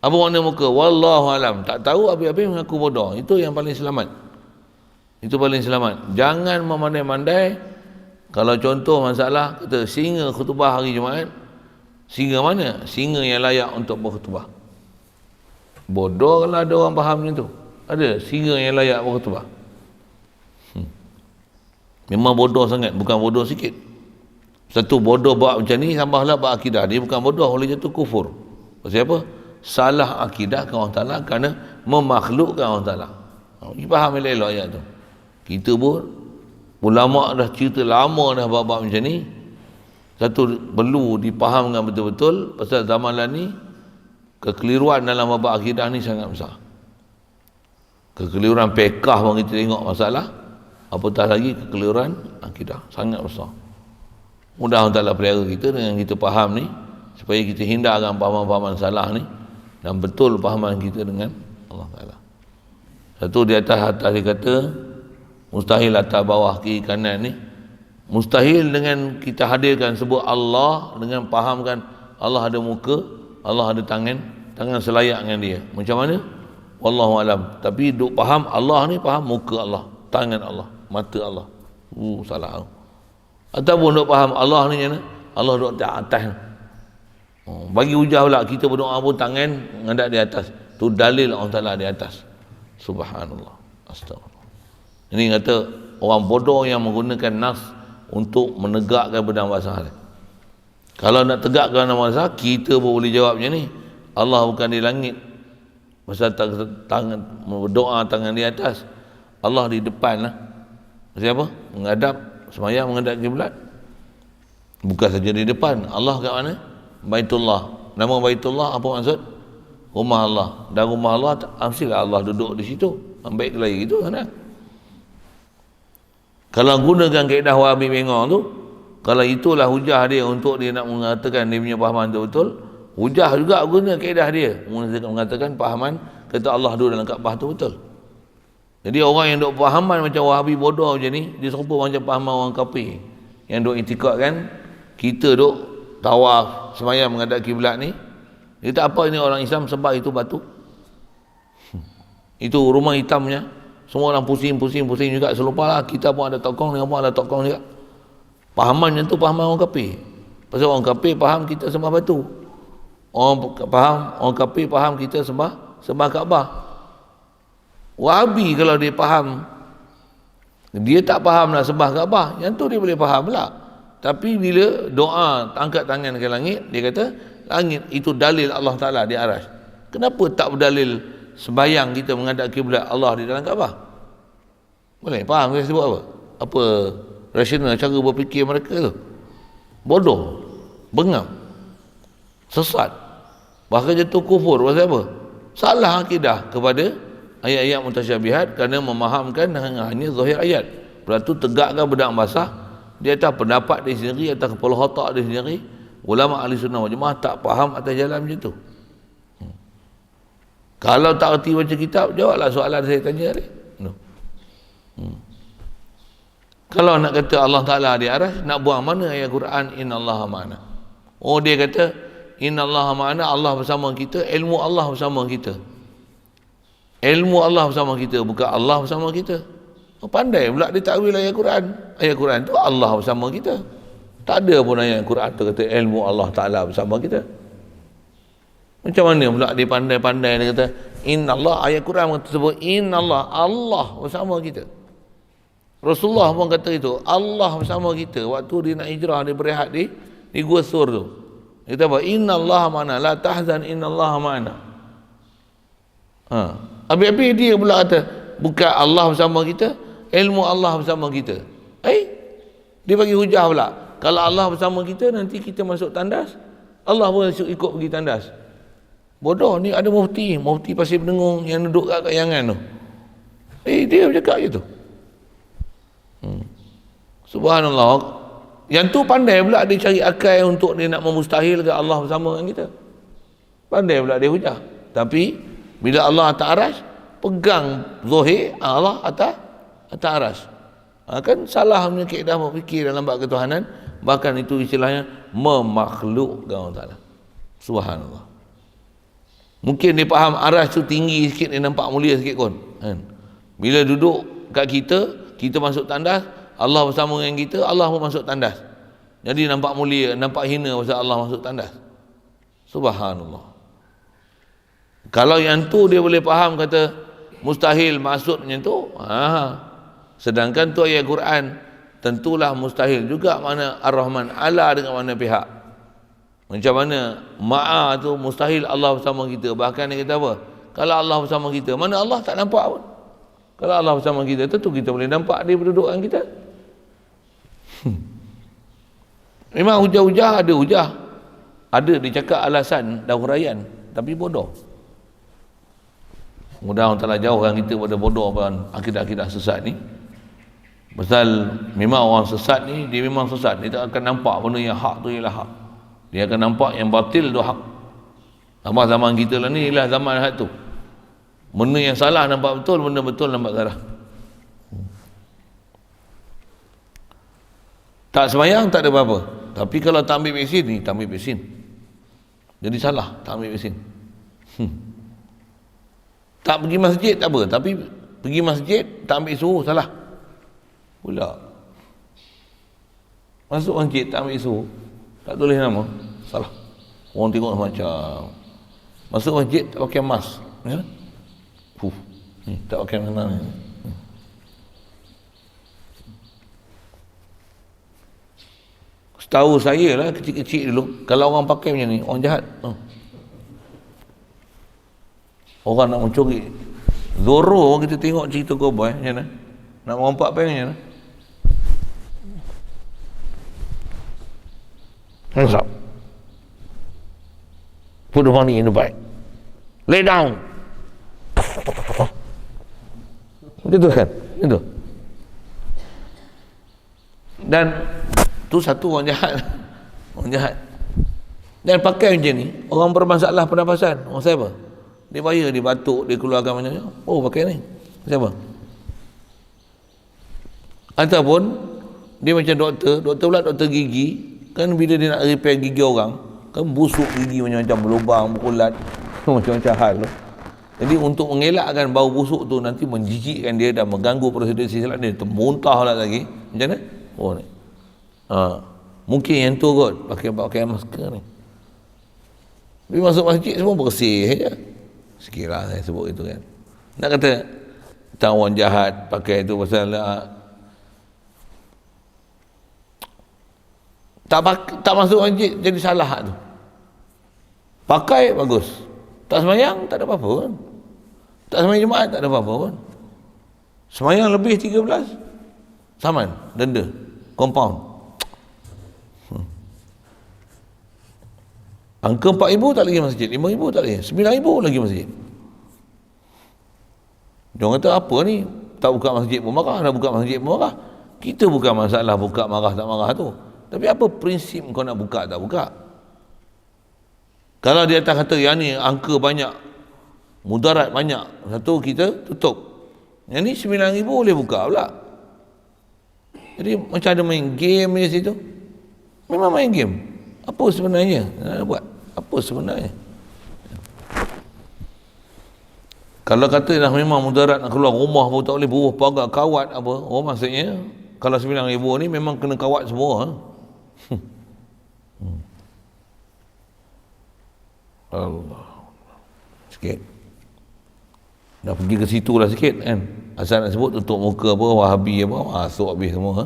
Speaker 1: Apa makna muka? Wallahu alam. Tak tahu habis-habis mengaku bodoh. Itu yang paling selamat. Itu paling selamat. Jangan memandai-mandai. Kalau contoh masalah kata singa khutbah hari Jumaat. Singa mana? Singa yang layak untuk berkhutbah. Bodoh kalau ada orang faham macam tu. Ada singa yang layak berkhutbah. Memang bodoh sangat, bukan bodoh sikit. Satu bodoh buat macam ni, tambahlah buat akidah. Dia bukan bodoh, boleh jatuh kufur. Pasal apa? Salah akidah ke Allah Ta'ala kerana memakhlukkan Allah Ta'ala. Kita faham elok-elok ayat tu. Kita pun ulama dah cerita lama dah bab-bab macam ni. Satu perlu dipahamkan betul-betul pasal zaman lah ni kekeliruan dalam bab akidah ni sangat besar. Kekeliruan pekah pun kita tengok masalah, apatah lagi kekeliruan akidah sangat besar. Mudah Allah Ta'ala pelihara kita dengan kita faham ni supaya kita hindarkan pahaman-pahaman salah ni dan betul pahaman kita dengan Allah Ta'ala. Satu di atas dia kata mustahil atas bawah kiri kanan ni, mustahil dengan kita hadirkan sebut Allah dengan fahamkan Allah ada muka, Allah ada tangan selayak dengan dia. Macam mana? Wallahu alam. Tapi duk faham Allah ni, faham muka Allah, tangan Allah, mata Allah. Salah. Ataupun duk faham Allah ni macam mana? Allah duk atas. Bagi hujah pula kita berdoa pun tangan menghadap di atas. Tu dalil Allah Ta'ala di atas. Subhanallah. Astagfirullah. Ini kata orang bodoh yang menggunakan nas untuk menegakkan benang basah. Kalau nak tegakkan benang basah, kita pun boleh jawab macam ni. Allah bukan di langit. Masa tangan berdoa tangan di atas. Allah di depan lah. Maksudnya apa? Menghadap, semayang menghadap kiblat. Bukan saja di depan. Allah kat mana? Baitullah. Nama Baitullah apa maksud? Rumah Allah. Dan rumah Allah, mestilah Allah duduk di situ. Baik lagi gitu kan? Kalau gunakan kaedah Wahabi Bengong tu, kalau itulah hujah dia untuk dia nak mengatakan dia punya fahaman tu betul, hujah juga guna kaedah dia mengatakan fahaman kata Allah duduk dalam Kaabah tu betul. Jadi orang yang duk fahaman macam Wahabi bodoh macam ni, dia serupa macam fahaman orang kafir yang duk itikadkan kita duk tawaf semayang menghadap kiblat ni, dia tak apa ini orang Islam sebab itu batu. Itu rumah hitamnya. Semua orang pusing juga. Selupalah kita pun ada tokong, dia pun ada tokong juga. Pahaman yang tu pahaman orang kafir. Pasal orang kafir faham kita sembah batu. Orang kafir faham kita sembah Kaabah. Wahabi kalau dia faham, dia tak faham nak sembah Kaabah, yang tu dia boleh faham pula. Tapi bila doa angkat tangan ke langit, dia kata langit itu dalil Allah Ta'ala di aras. Kenapa tak berdalil sembahyang kita menghadap kiblat Allah di dalam Kaabah? Boleh faham saya sebut apa? Apa rasional cara berfikir mereka tu? Bodoh, bengam, sesat, bahkan jatuh kufur. Pasal apa? Salah akidah kepada ayat-ayat mutasyabihat kerana memahamkan hanya zahir ayat. Lepas tu tegakkan benang basah di atas pendapat dia sendiri, atas kepala otak dia sendiri. Ulama ahli sunnah wal jamaah tak faham atas jalan macam tu. Kalau tak erti baca kitab, jawablah soalan saya tanya tadi. Kalau nak kata Allah Ta'ala di aras, nak buang mana ayat Quran innallaha ma'ana? Oh, dia kata innallaha ma'ana, Allah bersama kita, ilmu Allah bersama kita. Ilmu Allah bersama kita, bukan Allah bersama kita. Pandai pula dia takwil ayat Quran. Ayat Quran tu Allah bersama kita. Tak ada pun ayat Quran tu kata ilmu Allah Ta'ala bersama kita. Macam mana pula dia pandai-pandai dia kata innallah, ayat Quran tersebut innallah, Allah bersama kita. Rasulullah pun kata itu, Allah bersama kita waktu dia nak hijrah, dia berehat di Gua Sur tu. Dia kata apa? Innallaha ma'ana, la tahzan innallaha ma'ana. Habis-habis dia pula kata bukan Allah bersama kita, ilmu Allah bersama kita. Dia bagi hujah pula, kalau Allah bersama kita nanti kita masuk tandas, Allah pun ikut pergi tandas. Bodoh ni. Ada mufti Pasir Pendengung yang duduk kat Kayangan tu, dia bercakap gitu. Subhanallah. Yang tu pandai pula dia cari akal untuk dia nak memustahilkan Allah bersama dengan kita. Pandai pula dia hujah. Tapi bila Allah atas aras, pegang zahir Allah atas aras. Kan salah punya kaedah berfikir dalam bab ketuhanan, bahkan itu istilahnya memakhlukkan Allah Ta'ala. Subhanallah. Mungkin dia faham aras tu tinggi sikit, dia nampak mulia sikit kot, kan? Bila duduk kat kita masuk tandas, Allah bersama dengan kita, Allah pun masuk tandas. Jadi nampak mulia, nampak hina pasal Allah masuk tandas. Subhanallah. Kalau yang tu dia boleh faham kata mustahil maksudnya tu, sedangkan tu ayat Quran, tentulah mustahil juga mana Ar-Rahman ala dengan mana pihak. Macam mana ma'a tu mustahil Allah bersama kita. Bahkan dia kata apa? Kalau Allah bersama kita, mana Allah tak nampak pun. Kalau Allah bersama kita, tentu kita boleh nampak dia berdudukan kita. Memang hujah-hujah ada hujah. Ada dia cakap alasan dan huraian, tapi bodoh. Mudah Allah Ta'ala jauhkan kita pada bodoh dan akidah-akidah sesat ni. Pasal memang orang sesat ni, dia memang sesat. Dia tak akan nampak benda yang hak tu ialah hak. Dia akan nampak yang batil tu hak. Sama zaman kita lah ni ialah zaman hak tu. Benda yang salah nampak betul, benda betul nampak salah. Tak semayang tak ada apa-apa. Tapi kalau tak ambil vaksin ni, tak ambil vaksin, jadi salah, tak ambil vaksin. Tak pergi masjid tak apa, tapi pergi masjid tak ambil suhu, salah pula. Masuk masjid tak ambil suhu, tak tulis nama, salah. Orang tengok macam masuk masjid tak pakai mask, ya? Tak pakai mana ni. Setahu saya lah kecil-kecil dulu, kalau orang pakai macam ni, orang jahat. Orang nak mencuri Zorro, kita tengok cerita cowboy macam mana, nak merompak bank macam mana. Hands up, put the money in the bag, lay down. Itu kan, itu. Dan tu satu orang jahat. Orang jahat. Dan pakai macam ni, orang bermasalah pernafasan, orang siapa? Dia bayar, dia batuk, dia keluarkan macam ni. Oh, pakai ni. Siapa? Ataupun dia macam doktor pula, doktor gigi. Kan bila dia nak repair gigi orang, kan busuk gigi macam-macam, berlubang, berkulat, macam-macam hal tu. Jadi untuk mengelakkan bau busuk tu nanti menjijikkan dia dan mengganggu prosedur silat dia, termuntah lah lagi. Macam mana? Oh ni. Mungkin yang tu kot pakai masker ni. Dia masuk masjid semua bersih je. Sekiranya saya sebut itu kan. Nak kata tak orang jahat pakai itu pasal tak masuk masjid jadi salah tu. Pakai bagus. Tak semayang tak ada apa-apa pun. Tak semayang Jumaat tak ada apa-apa pun. Semayang lebih 13 saman, denda, compound. Angka 4,000 tak lagi masjid, 5,000 tak lagi, 9,000 lagi masjid. Dia kata apa ni, tak buka masjid pun marah, nak buka masjid pun marah. Kita bukan masalah buka marah tak marah tu, tapi apa prinsip kau nak buka tak buka. Kalau dia tak kata yang ni angka banyak, mudarat banyak, satu kita tutup, yang ni 9,000 boleh buka pula. Jadi macam ada main game di situ. Memang main game. Apa sebenarnya nak buat? Apa sebenarnya? Kalau kata dah memang mudarat nak keluar rumah pun tak boleh, buruh pagar kawat apa, oh maksudnya kalau 9,000 ni memang kena kawat semua. Allah. Sikit. Dah pergi ke situ lah sikit kan. Asal nak sebut tutup muka apa, Wahabi apa, masuk habis semua.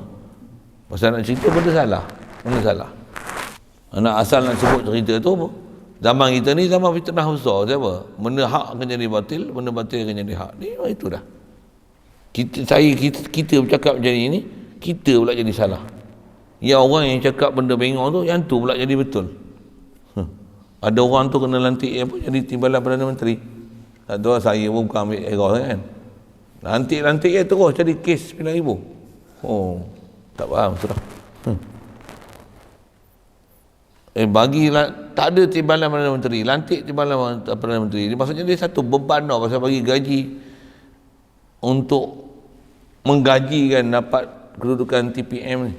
Speaker 1: Pasal nak cerita benda salah. Benda salah. Nak asal nak sebut cerita tu apa? Zaman kita ni zaman fitnah besar, siapa? Benda hak akan jadi batil, benda batil akan jadi hak. Ni itu dah. Kita bercakap macam ni, kita pula jadi salah. Ya, orang yang cakap benda bengong tu, yang tu pula jadi betul. Ada orang tu kena lantik apa, jadi timbalan Perdana Menteri. Tak tahu saya pun bukan ambil error kan. Lantik dia terus jadi kes 9,000. Oh, tak faham sudah. Bagilah, tak ada timbalan Perdana Menteri, lantik timbalan Perdana Menteri. Maksudnya dia satu beban tau, pasal bagi gaji untuk menggajikan dapat kedudukan TPM ni.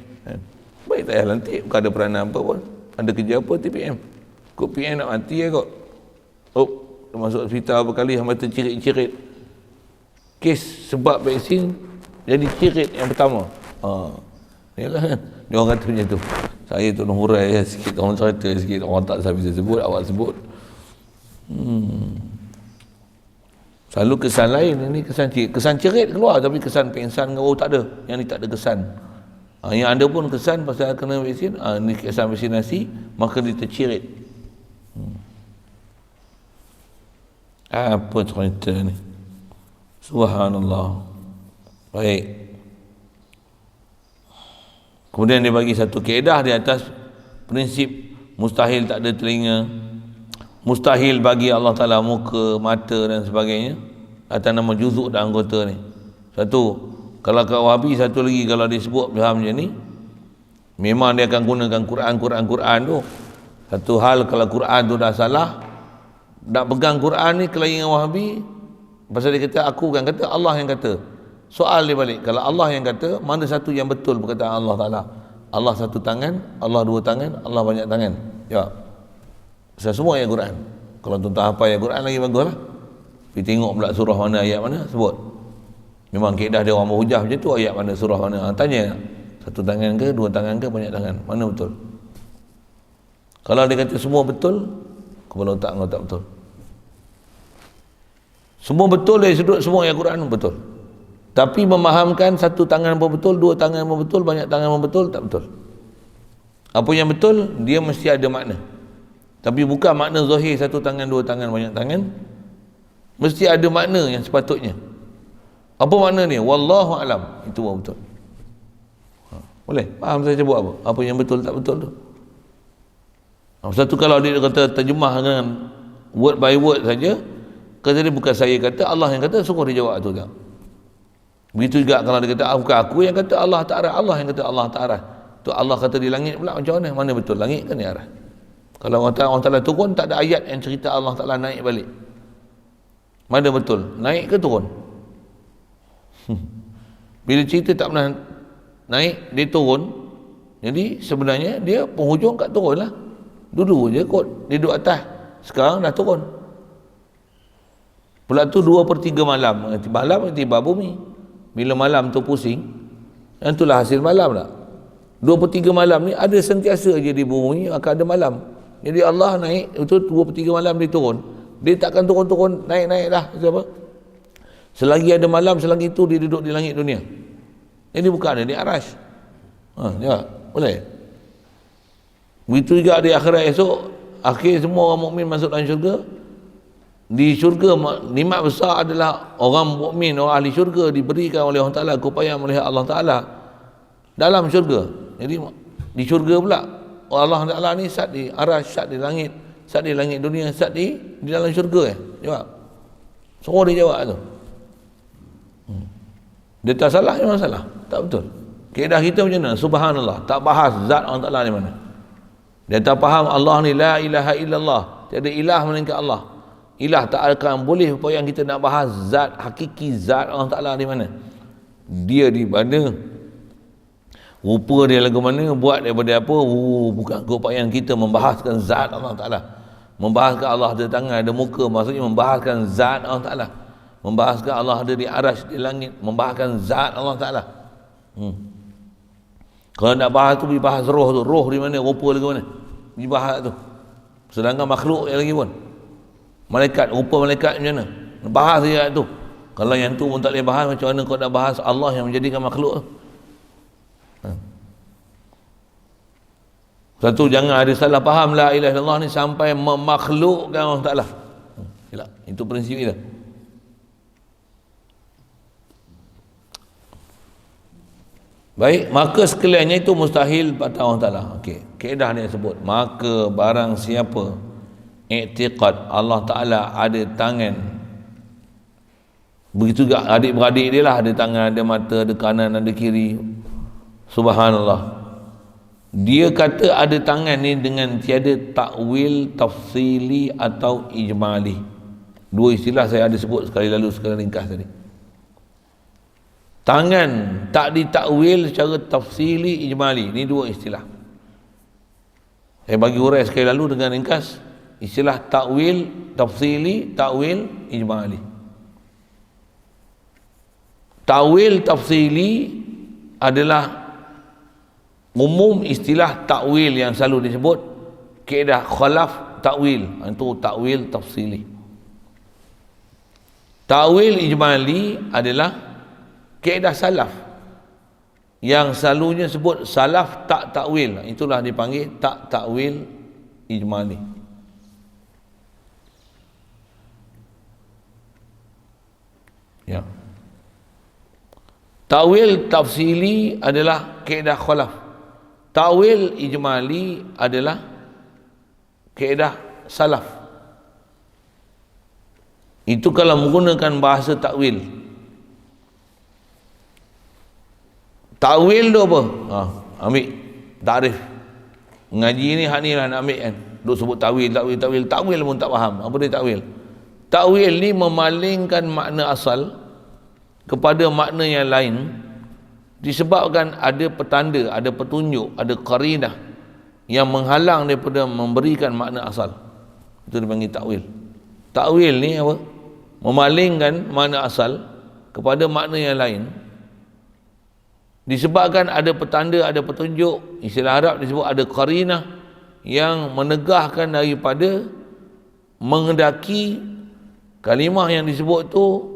Speaker 1: Baik tak payah lantik, bukan ada peranan apa pun. Ada kerja apa TPM? Kok PM nak mati ya kot. Oh, masuk hospital berapa kali sampai tercirit-cirit. Kes sebab vaksin jadi cirit yang pertama. Ya kan? Dia orang kata macam tu. Saya tolong hurai sikit, orang cerita sikit, orang tak saya bisa sebut, awak sebut. Selalu kesan lain, ini kesan cerit keluar, tapi kesan pengsan oh tak ada, yang ni tak ada kesan. Yang ada pun kesan pasal kena vaksin, ni kesan vaksinasi, maka dia tercirit. Apa cerita ni? Subhanallah. Baik. Kemudian dia bagi satu kaedah di atas prinsip mustahil tak ada telinga, mustahil bagi Allah Ta'ala muka, mata dan sebagainya, atas nama juzuk dan anggota ni. Satu, kalau kat Wahabi, satu lagi kalau disebut faham macam ni, memang dia akan gunakan Quran tu. Satu hal kalau Quran tu dah salah, nak pegang Quran ni kelaingan Wahabi, pasal dia kata aku bukan kata, Allah yang kata. Soal dia balik, kalau Allah yang kata, mana satu yang betul perkataan Allah Ta'ala? Allah satu tangan, Allah dua tangan, Allah banyak tangan. Ya. Semua ayat Quran. Kalau tuan-tuan hafal ayat Quran lagi bagus lah. Pergi tengok pula surah mana, ayat mana, sebut. Memang kaedah dia orang berhujah macam tu, ayat mana, surah mana. Tanya, satu tangan ke, dua tangan ke, banyak tangan, mana betul? Kalau dia kata semua betul, kepala otak kau tak betul. Semua betul dari sudut semua ayat Quran betul. Tapi memahamkan satu tangan pun betul, dua tangan pun betul, banyak tangan pun betul, tak betul. Apa yang betul, dia mesti ada makna. Tapi bukan makna zahir satu tangan, dua tangan, banyak tangan. Mesti ada makna yang sepatutnya. Apa makna ni? Wallahu alam. Itu pun betul. Boleh? Faham saya sebut apa? Apa yang betul, tak betul tu. Satu kalau dia kata terjemah dengan word by word saja, kata dia bukan saya kata, Allah yang kata, suruh dia jawab tu tak. Begitu juga kalau dia kata bukan aku yang kata Allah tak arah, Allah yang kata Allah tak arah. Tu Allah kata di langit pula macam mana? Mana betul langit kan dia arah? Kalau orang Ta'ala turun, tak ada ayat yang cerita Allah Ta'ala naik balik. Mana betul? Naik ke turun? Bila cerita tak pernah naik, dia turun. Jadi sebenarnya dia penghujung kat turun lah. Dulu je kot dia duduk atas, sekarang dah turun. Pula tu 2/3 malam. Malam tiba bumi. Bila malam tu pusing, yang itulah hasil malam lah. 2/3 malam ni ada sentiasa je di bumi, akan ada malam. Jadi Allah naik, itu 2/3 malam dia turun. Dia takkan turun-turun, naik-naik dah. Apa? Selagi ada malam, selagi itu dia duduk di langit dunia. Jadi bukan ada di arash. Ya, boleh. Begitu juga di akhirat esok, akhir semua orang mukmin masuk dalam syurga. Di syurga nikmat besar adalah orang mukmin, orang ahli syurga diberikan oleh Allah Ta'ala keupayaan melihat Allah Ta'ala dalam syurga. Jadi di syurga pula Allah Ta'ala ni sat di arash, sat di langit, sat di langit dunia, sat di dalam syurga. Jawab. Suruh dia jawab tu. Dia tak salah, memang salah. Tak betul. Kaedah kita macam mana? Subhanallah. Tak bahas zat Allah Ta'ala di mana. Dia tak faham Allah ni la ilaha illallah. Tiada ilah melainkan Allah. Ilah tak akan boleh apa yang kita nak bahas zat, hakiki zat Allah Ta'ala di mana. Dia di mana, rupa dia lagu mana, buat daripada apa, bukan keupayaan kita membahaskan zat Allah Ta'ala. Membahaskan Allah ada tangan, ada muka, maksudnya membahaskan zat Allah Ta'ala. Membahaskan Allah ada di arash, di langit, membahaskan zat Allah Ta'ala. Kalau nak bahas tu, pergi bahas roh tu. Roh di mana, rupa di mana, pergi bahas tu. Sedangkan makhluk yang lagi pun, malaikat, rupa malaikat macam mana, bahas dia tu. Kalau yang tu pun tak boleh bahas, macam mana kau nak bahas Allah yang menjadikan makhluk tu? Satu, jangan ada salah faham la ilaha illallah ni sampai memakhlukkan Allah Ta'ala. Itu prinsip kita. Baik, maka sekaliannya itu mustahil pada Allah Ta'ala. Okey, kaedah ni sebut, maka barang siapa i'tiqad Allah Ta'ala ada tangan, begitu juga adik-beradik dia lah, ada tangan, ada mata, ada kanan, ada kiri. Subhanallah. Dia kata ada tangan ni dengan tiada takwil tafsili atau ijmali. Dua istilah saya ada sebut sekali lalu, sekali ringkas tadi. Tangan tak ditakwil secara tafsili ijmali, ni dua istilah. Saya bagi urai sekali lalu dengan ringkas. Istilah takwil tafsili, takwil ijmali. Takwil tafsili adalah umum istilah takwil yang selalu disebut kaedah khalaf takwil, itu takwil tafsili. Takwil ijmali adalah kaedah salaf yang selalunya sebut salaf tak takwil, itulah dipanggil tak takwil ijmali. Ya. Takwil tafsili adalah kaedah khalaf. Takwil ijmali adalah kaedah salaf. Itu kalau menggunakan bahasa takwil. Takwil tu apa? Ambil takrif. Ngaji ni hak ni lah nak ambil kan. Duk sebut takwil pun tak faham. Apa dia takwil? Takwil ni memalingkan makna asal kepada makna yang lain disebabkan ada petanda, ada petunjuk, ada qarinah yang menghalang daripada memberikan makna asal. Itu dipanggil takwil. Takwil ni apa? Memalingkan makna asal kepada makna yang lain disebabkan ada petanda, ada petunjuk. Istilah Arab disebut ada qarinah yang menegahkan daripada mengendaki kalimah yang disebut tu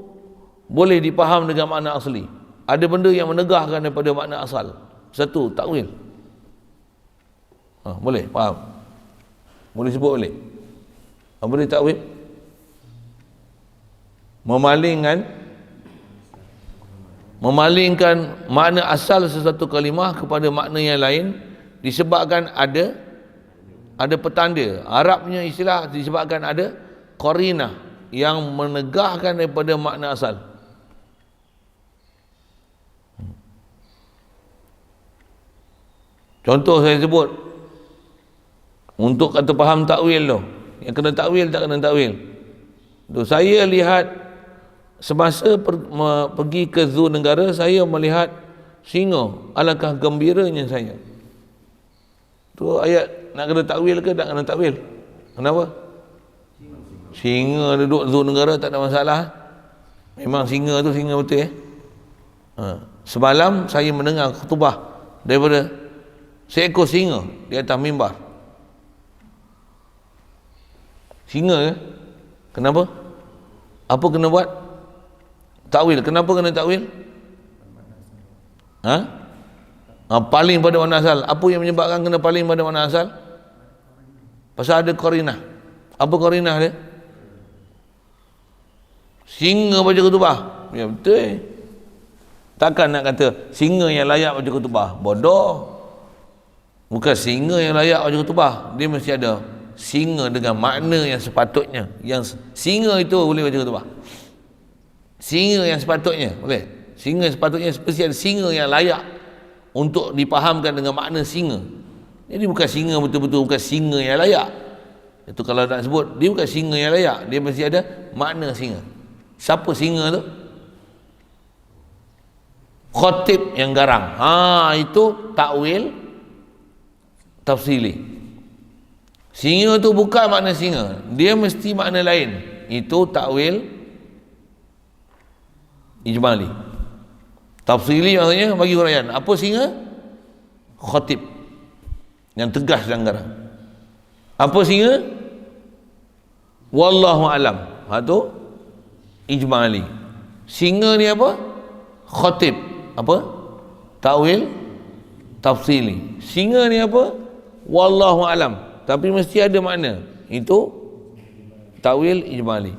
Speaker 1: boleh dipaham dengan makna asli. Ada benda yang menegahkan daripada makna asal. Satu, takwil. Boleh, faham? Boleh sebut boleh? Apa dia takwil? Memalingkan makna asal sesuatu kalimah kepada makna yang lain disebabkan ada petanda. Arabnya istilah disebabkan ada qarinah yang menegahkan daripada makna asal. Contoh saya sebut untuk kata faham takwil tu, yang kena takwil tak kena takwil tu, saya lihat semasa pergi ke zoo negara, saya melihat singa, alangkah gembiranya saya. Tu ayat nak kena takwil ke tak kena takwil? Kenapa? Singa duduk zoo negara tak ada masalah. Memang singa tu singa betul Semalam saya mendengar khutbah daripada seekor singa di atas mimbar. Singa ke? Kenapa? Apa kena buat? Takwil. Kenapa kena takwil? Paling pada makna asal. Apa yang menyebabkan kena paling pada makna asal? Pasal ada qarinah. Apa qarinah dia? Singa baca khutbah. Ya betul. Takkan nak kata singa yang layak baca khutbah. Bodoh. Bukan singa yang layak baca khutbah. Dia mesti ada singa dengan makna yang sepatutnya. Yang singa itu boleh baca khutbah. Singa yang sepatutnya boleh. Singa sepatutnya spesial, singa yang layak untuk dipahamkan dengan makna singa. Jadi bukan singa betul-betul, bukan singa yang layak. Itu kalau nak sebut, dia bukan singa yang layak, dia mesti ada makna singa. Siapa singa tu? Khatib yang garang. Itu takwil tafsili. Singa tu bukan makna singa, dia mesti makna lain. Itu takwil ijmali. Tafsili maksudnya bagi huraian. Apa singa? Khatib yang tegas dan garang. Apa singa? Wallahu alam. Tu ijmali. Singa ni apa? Khatib. Apa? Takwil tafsili. Singa ni apa? Wallahu alam. Tapi mesti ada makna. Itu takwil ijmali.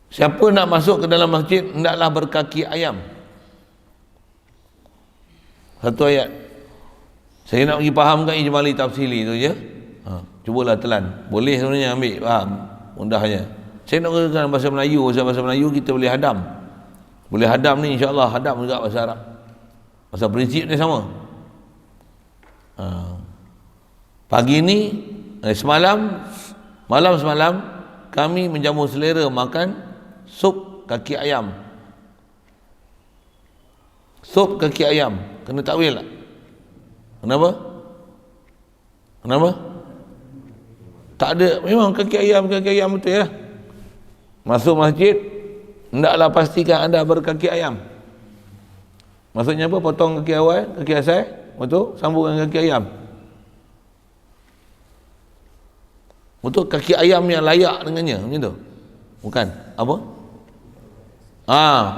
Speaker 1: Siapa nak masuk ke dalam masjid hendaklah berkaki ayam. Satu ayat. Saya nak bagi fahamkan ijmali tafsili tu je. Cubalah telan. Boleh sebenarnya ambil faham mudahnya. Saya nak gunakan bahasa Melayu. Bahasa Melayu kita boleh hadam. Boleh hadam ni insya-Allah, hadam juga bahasa Arab. Pasal prinsip dia sama. Pagi ni semalam kami menjamu selera makan sup kaki ayam. Sup kaki ayam kena takwil tak? Kenapa? Tak ada. Memang kaki ayam betul lah. Masuk masjid hendaklah pastikan anda berkaki ayam. Maksudnya apa? Potong kaki awal, kaki asal, betul? Sambungkan kaki ayam. Betul? Kaki ayam yang layak dengannya, macam tu? Bukan? Apa?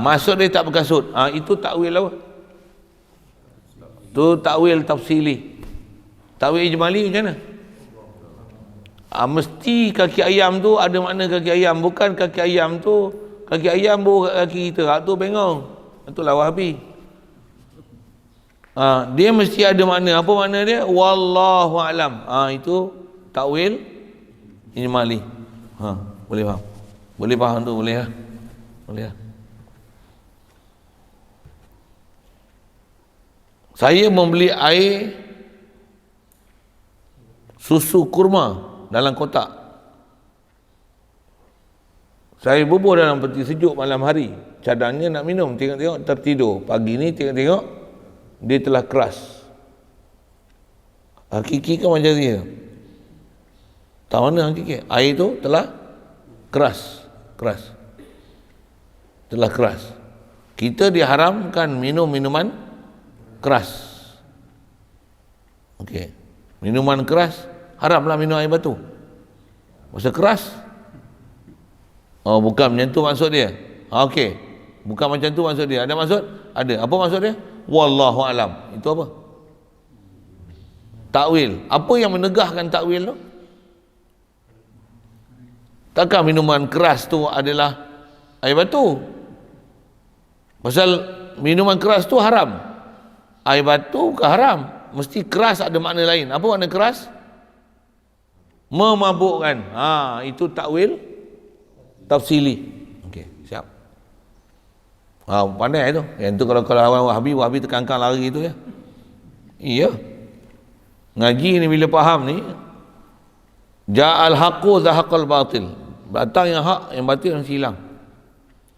Speaker 1: Maksud dia tak berkasut. Itu takwil apa? Tu takwil tafsili. Takwil ijmali macam mana? Mesti kaki ayam tu ada makna kaki ayam. Bukan kaki ayam tu, kaki ayam bawa kaki kita. Tu bengong. Itulah Wahabi. Dia mesti ada makna. Apa makna dia? Wallahu alam. Itu takwil ijmali. Boleh faham? Boleh faham tu? Boleh lah. Boleh lah. Saya membeli air susu kurma dalam kotak. Saya bubur dalam peti sejuk malam hari. Cadangnya nak minum, tengok-tengok tertidur. Pagi ni tengok-tengok dia telah keras. Hakiki kan macam dia. Tahu mana hakiki? Air tu telah keras. Telah keras. Kita diharamkan minum minuman keras. Okey. Minuman keras haramlah minum air batu. Masa keras. Bukan macam tu maksud dia. Okey. Bukan macam tu maksud dia. Ada maksud? Ada. Apa maksud dia? Wallahu alam. Itu apa? Takwil. Apa yang menegahkan takwil tu? Takkan minuman keras tu adalah air batu? Pasal minuman keras tu haram. Air batu ke haram? Mesti keras ada makna lain. Apa makna keras? Memabukkan. Itu takwil tafsili. Okey, siap. Pandai tu. Yang tu kalau awal Wahabi tekankan lari tu ya. Iya. Ngaji ni bila faham ni, ja'al haqqu zahaqal batil. Datang yang hak, yang batil mesti hilang.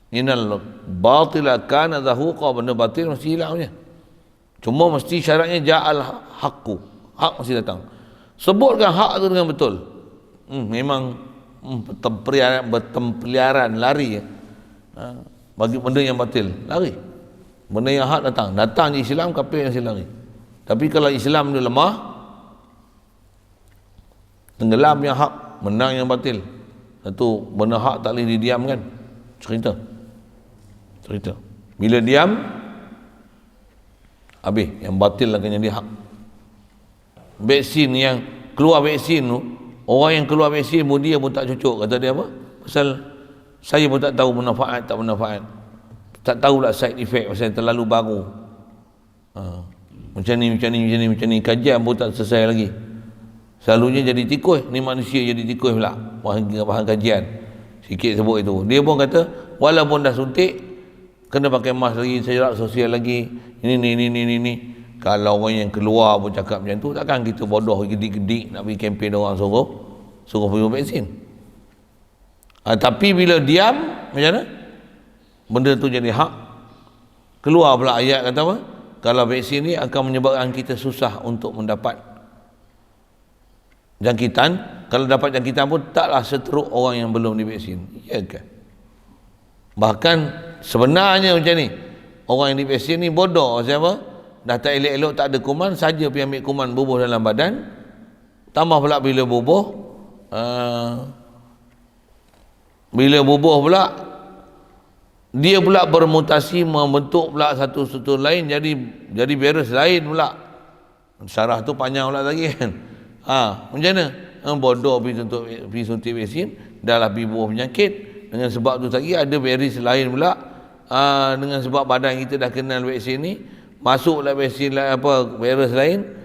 Speaker 1: Innal batila kana zahuqa, benda batil mesti hilang punya. Cuma mesti syaratnya ja'al haqqu. Hak mesti datang. Sebutkan hak tu dengan betul. Memang bertempeliaran lari ya. Bagi benda yang batil lari. Benda yang hak datang je Islam, kafir yang lari. Tapi kalau Islam dia lemah, tenggelam yang hak, menang yang batil. Itu benda hak tak boleh didiamkan. Cerita. Bila diam, habis. Yang batil akan jadi hak. Vaksin yang keluar vaksin tu, orang yang keluar vaksin dia pun tak cocok. Kata dia apa? Pasal saya pun tak tahu manfaat tak manfaat. Tak tahulah side effect pasal terlalu baru. Macam ni. Kajian pun tak selesai lagi. Selalunya jadi tikus. Ni manusia jadi tikus pula. Bahan kajian. Sikit sebut itu. Dia pun kata, walaupun dah suntik, kena pakai mask lagi, jarak sosial lagi. Ini. Kalau orang yang keluar pun cakap macam tu, takkan kita bodoh gedik-gedik nak pergi kempen orang suruh pergi vaksin. Tapi bila diam, macam mana? Benda tu jadi hak. Keluar pula ayat kata apa? kalau vaksin ni akan menyebabkan kita susah untuk mendapat jangkitan. Kalau dapat jangkitan pun taklah seteruk orang yang belum divaksin. Ya kan? Bahkan sebenarnya macam ni, orang yang divaksin ni bodoh. Siapa? Dah tak elok-elok, tak ada kuman, saja pergi ambil kuman bubuh dalam badan. Tambah pula bila bubuh pula, dia pula bermutasi, membentuk pula satu lain, jadi virus lain pula. Syarah tu panjang pula lagi kan. Macam mana? Bodoh pergi suntik vaksin, dah lah pergi buah penyakit. Dengan sebab tu lagi ada virus lain pula. Dengan sebab badan kita dah kenal vaksin ni, masuklah vaksin virus lain,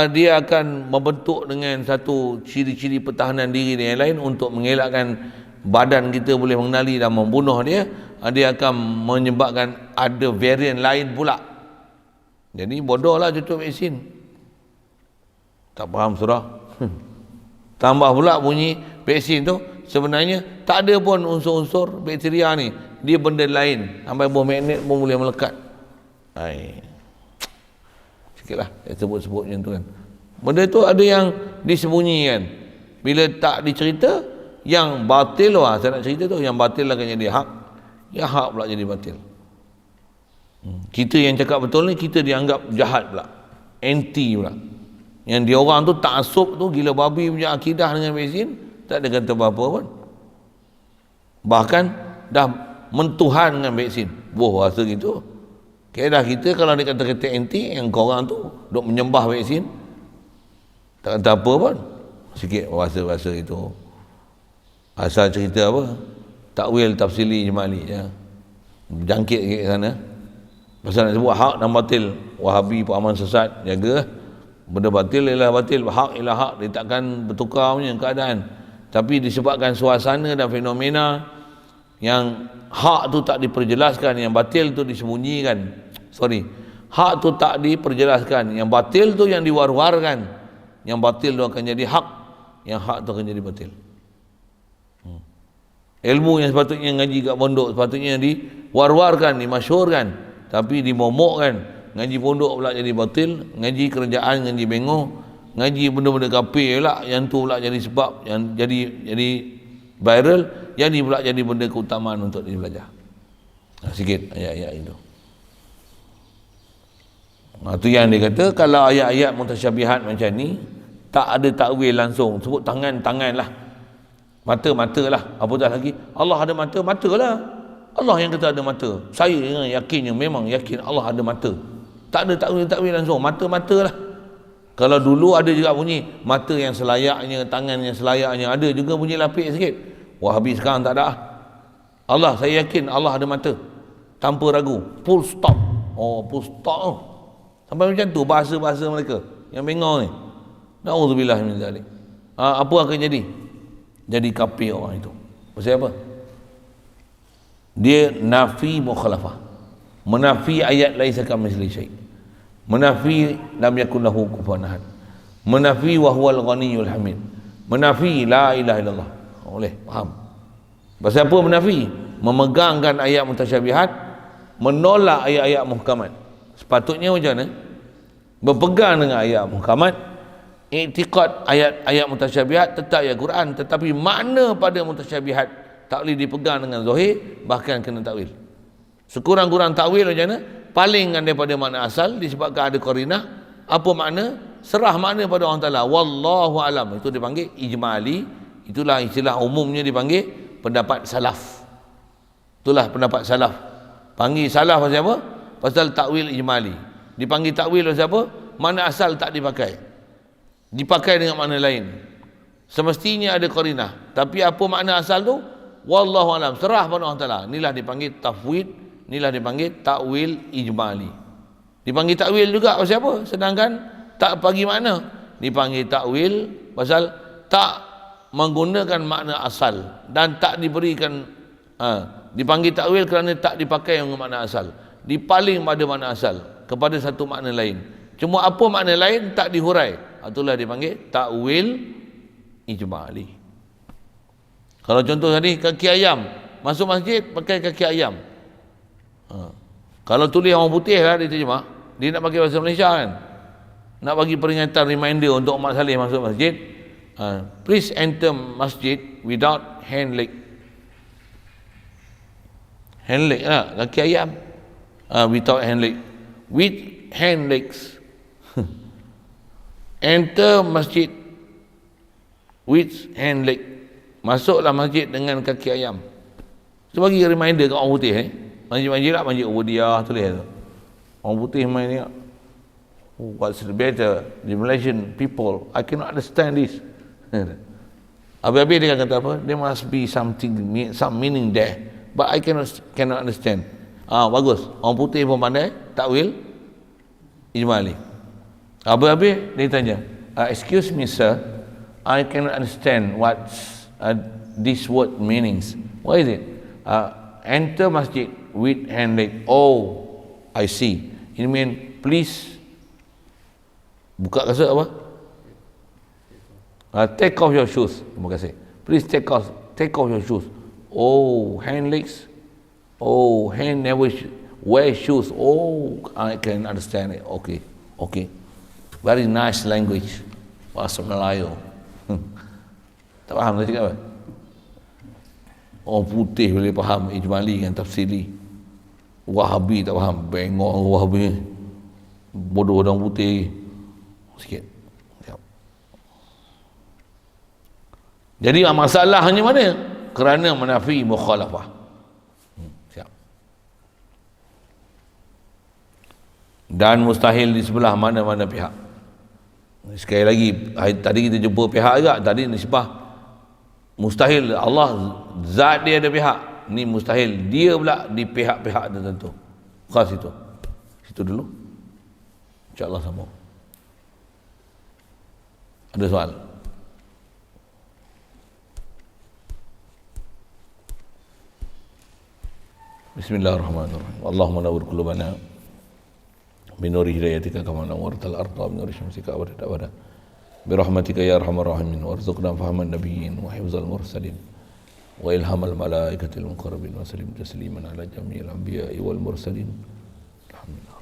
Speaker 1: dia akan membentuk dengan satu ciri-ciri pertahanan diri yang lain untuk mengelakkan badan kita boleh mengenali dan membunuh dia. Dia akan menyebabkan ada varian lain pula. Jadi bodohlah tutup vaksin. Tak faham surah. Tambah pula bunyi vaksin tu sebenarnya tak ada pun unsur-unsur bakteria ni. Dia benda lain. Sampai buah magnet pun boleh melekat. Sikitlah saya sebut-sebut macam tu kan. Benda tu ada yang disembunyikan. Bila tak dicerita, yang batil saya nak cerita tu, yang batil akan jadi hak. Yang hak pula jadi batil. Kita yang cakap betul ni, kita dianggap jahat pula, anti pula. Yang dia orang tu taksub tu, gila babi punya akidah dengan vaksin, tak ada kata apa-apa pun. Bahkan dah mentuhan dengan vaksin. Rasa gitu. Keadaan kita kalau dia kata-kata anti, yang korang tu duk menyembah vaksin, tak kata apa pun. Sikit rasa itu. Asal cerita apa? Takwil tafsili ijmali ya. Jangkit sikit ke sana. Pasal nak sebut hak dan batil. Wahabi pemahaman sesat, jaga. Benda batil ialah batil, hak ialah hak. Dia takkan bertukar punya keadaan. Tapi disebabkan suasana dan fenomena yang hak tu tak diperjelaskan, yang batil tu disembunyikan. Hak tu tak diperjelaskan, yang batil tu yang diwar-warkan. Yang batil tu akan jadi hak, yang hak tu akan jadi batil. Ilmu yang sepatutnya ngaji kat pondok sepatutnya diwar-warkan, dimasyhurkan, tapi dimomokkan. Ngaji pondok pula jadi batil, ngaji kerajaan, ngaji bengong, ngaji benda-benda kafir pula, yang tu pula jadi sebab, yang jadi viral, yang ni pula jadi benda keutamaan untuk dibelajar. Sikit ayat-ayat itu. Itu yang dia kata, kalau ayat-ayat mutasyabihat macam ni, tak ada takwil langsung. Sebut tangan lah, mata lah, apa dah lagi. Allah ada mata lah. Allah yang kata ada mata. Saya yakinnya, memang yakin Allah ada mata. Tak ada takwil langsung, mata lah. Kalau dulu ada juga bunyi mata yang selayaknya, tangan yang selayaknya, ada juga bunyi lapik sikit. Wahabi sekarang tak ada. Allah, saya yakin Allah ada mata, tanpa ragu, full stop. Full stop. Sampai macam tu bahasa-bahasa mereka yang bengong ni. Na'udzubillah min zalik. Apa akan jadi? Jadi kafir orang itu. Pasal apa? Dia nafi mukhalafah, menafi ayat laisa kamitslihi syai', menafi lam yakun lahu kufuwan ahad, menafi wa huwal ghaniyyul hamid, menafi la ilaha illallah. Boleh faham? Pasal apa menafi? Memegangkan ayat mutasyabihat, menolak ayat-ayat muhkamat. Sepatutnya macam mana? Berpegang dengan ayat muhkamat, i'tiqad ayat-ayat mutasyabihat, tetap ayat Quran, tetapi makna pada mutasyabihat tak boleh dipegang dengan zahir, bahkan kena takwil. Sekurang-kurang takwil macam mana? Palingkan daripada makna asal disebabkan ada qarinah. Apa makna? Serah makna pada Allah Ta'ala. Wallahu alam. Itu dipanggil ijmali. Itulah istilah umumnya dipanggil pendapat salaf. Itulah pendapat salaf. Panggil salaf pasal apa? Pasal takwil ijmali. Dipanggil takwil pasal apa? Makna asal tak dipakai, dipakai dengan makna lain. Semestinya ada qarinah, tapi apa makna asal tu? Wallahu alam, serah pada Allah Ta'ala. Inilah dipanggil tafwid, inilah dipanggil takwil ijmali. Dipanggil takwil juga pasal apa? Sedangkan tak bagi makna. Dipanggil takwil pasal tak menggunakan makna asal dan tak diberikan. Dipanggil takwil kerana tak dipakai dengan makna asal, dipaling pada makna asal kepada satu makna lain. Cuma apa makna lain tak dihurai. Itulah dipanggil takwil ijmali. Kalau contoh tadi kaki ayam, masuk masjid pakai kaki ayam. Kalau tulis orang putih lah diterjemah, dia nak pakai bahasa Malaysia kan, nak bagi peringatan, reminder untuk umat saleh masuk masjid. Please enter masjid without hand leg. Hand leg lah, kaki ayam. Without hand leg. With hand legs. Enter masjid with hand leg. Masuklah masjid dengan kaki ayam. Itu bagi reminder kat orang putih Masjid-masjid lah, masjid Ubudiyah tulis tu. Orang putih main ni. What's better? The Malaysian people, I cannot understand this. Habis-habis dia kata apa? There must be something, some meaning there, but I cannot understand. Bagus. Orang putih pun pandai takwil ijmali. Habis-habis dia tanya, excuse me sir, I cannot understand what this word meanings. What is it? Enter masjid with hand leg. Oh, I see. It mean please buka kasut apa? Take off your shoes. Terima kasih. Please take off your shoes. Oh, hand legs. Oh, hand never wear shoes. Oh, I can understand it. Okay. Very nice language. Bahasa Melayu. Tak faham saya cakap apa? Orang putih boleh faham ijmali dengan tafsiri. Wahabi tak faham. Bengok Wahabi. Bodoh orang putih. Sikit. Jadi masalahnya mana? Kerana menafi mukhalafah. Siap. Dan mustahil di sebelah mana-mana pihak. Sekali lagi, tadi kita jumpa pihak juga, tadi nisbah mustahil. Allah zat dia ada pihak, ni mustahil dia pula di pihak-pihak tertentu. Khas itu. Situ dulu. InsyaAllah sambung. Ada soal? Bismillahirrahmanirrahim. Allahumma nawwir qulubana binuri hidayatika kama nawwartal arda binuri syamsika abada birahmatika ya arhamar rahimin warzuqna fahaman nabiyyin wa hifzal mursalin wa ilhamal malaikatil muqarrabin wa sallim tasliman ala jami'il anbiya'i wal mursalin. Alhamdulillah.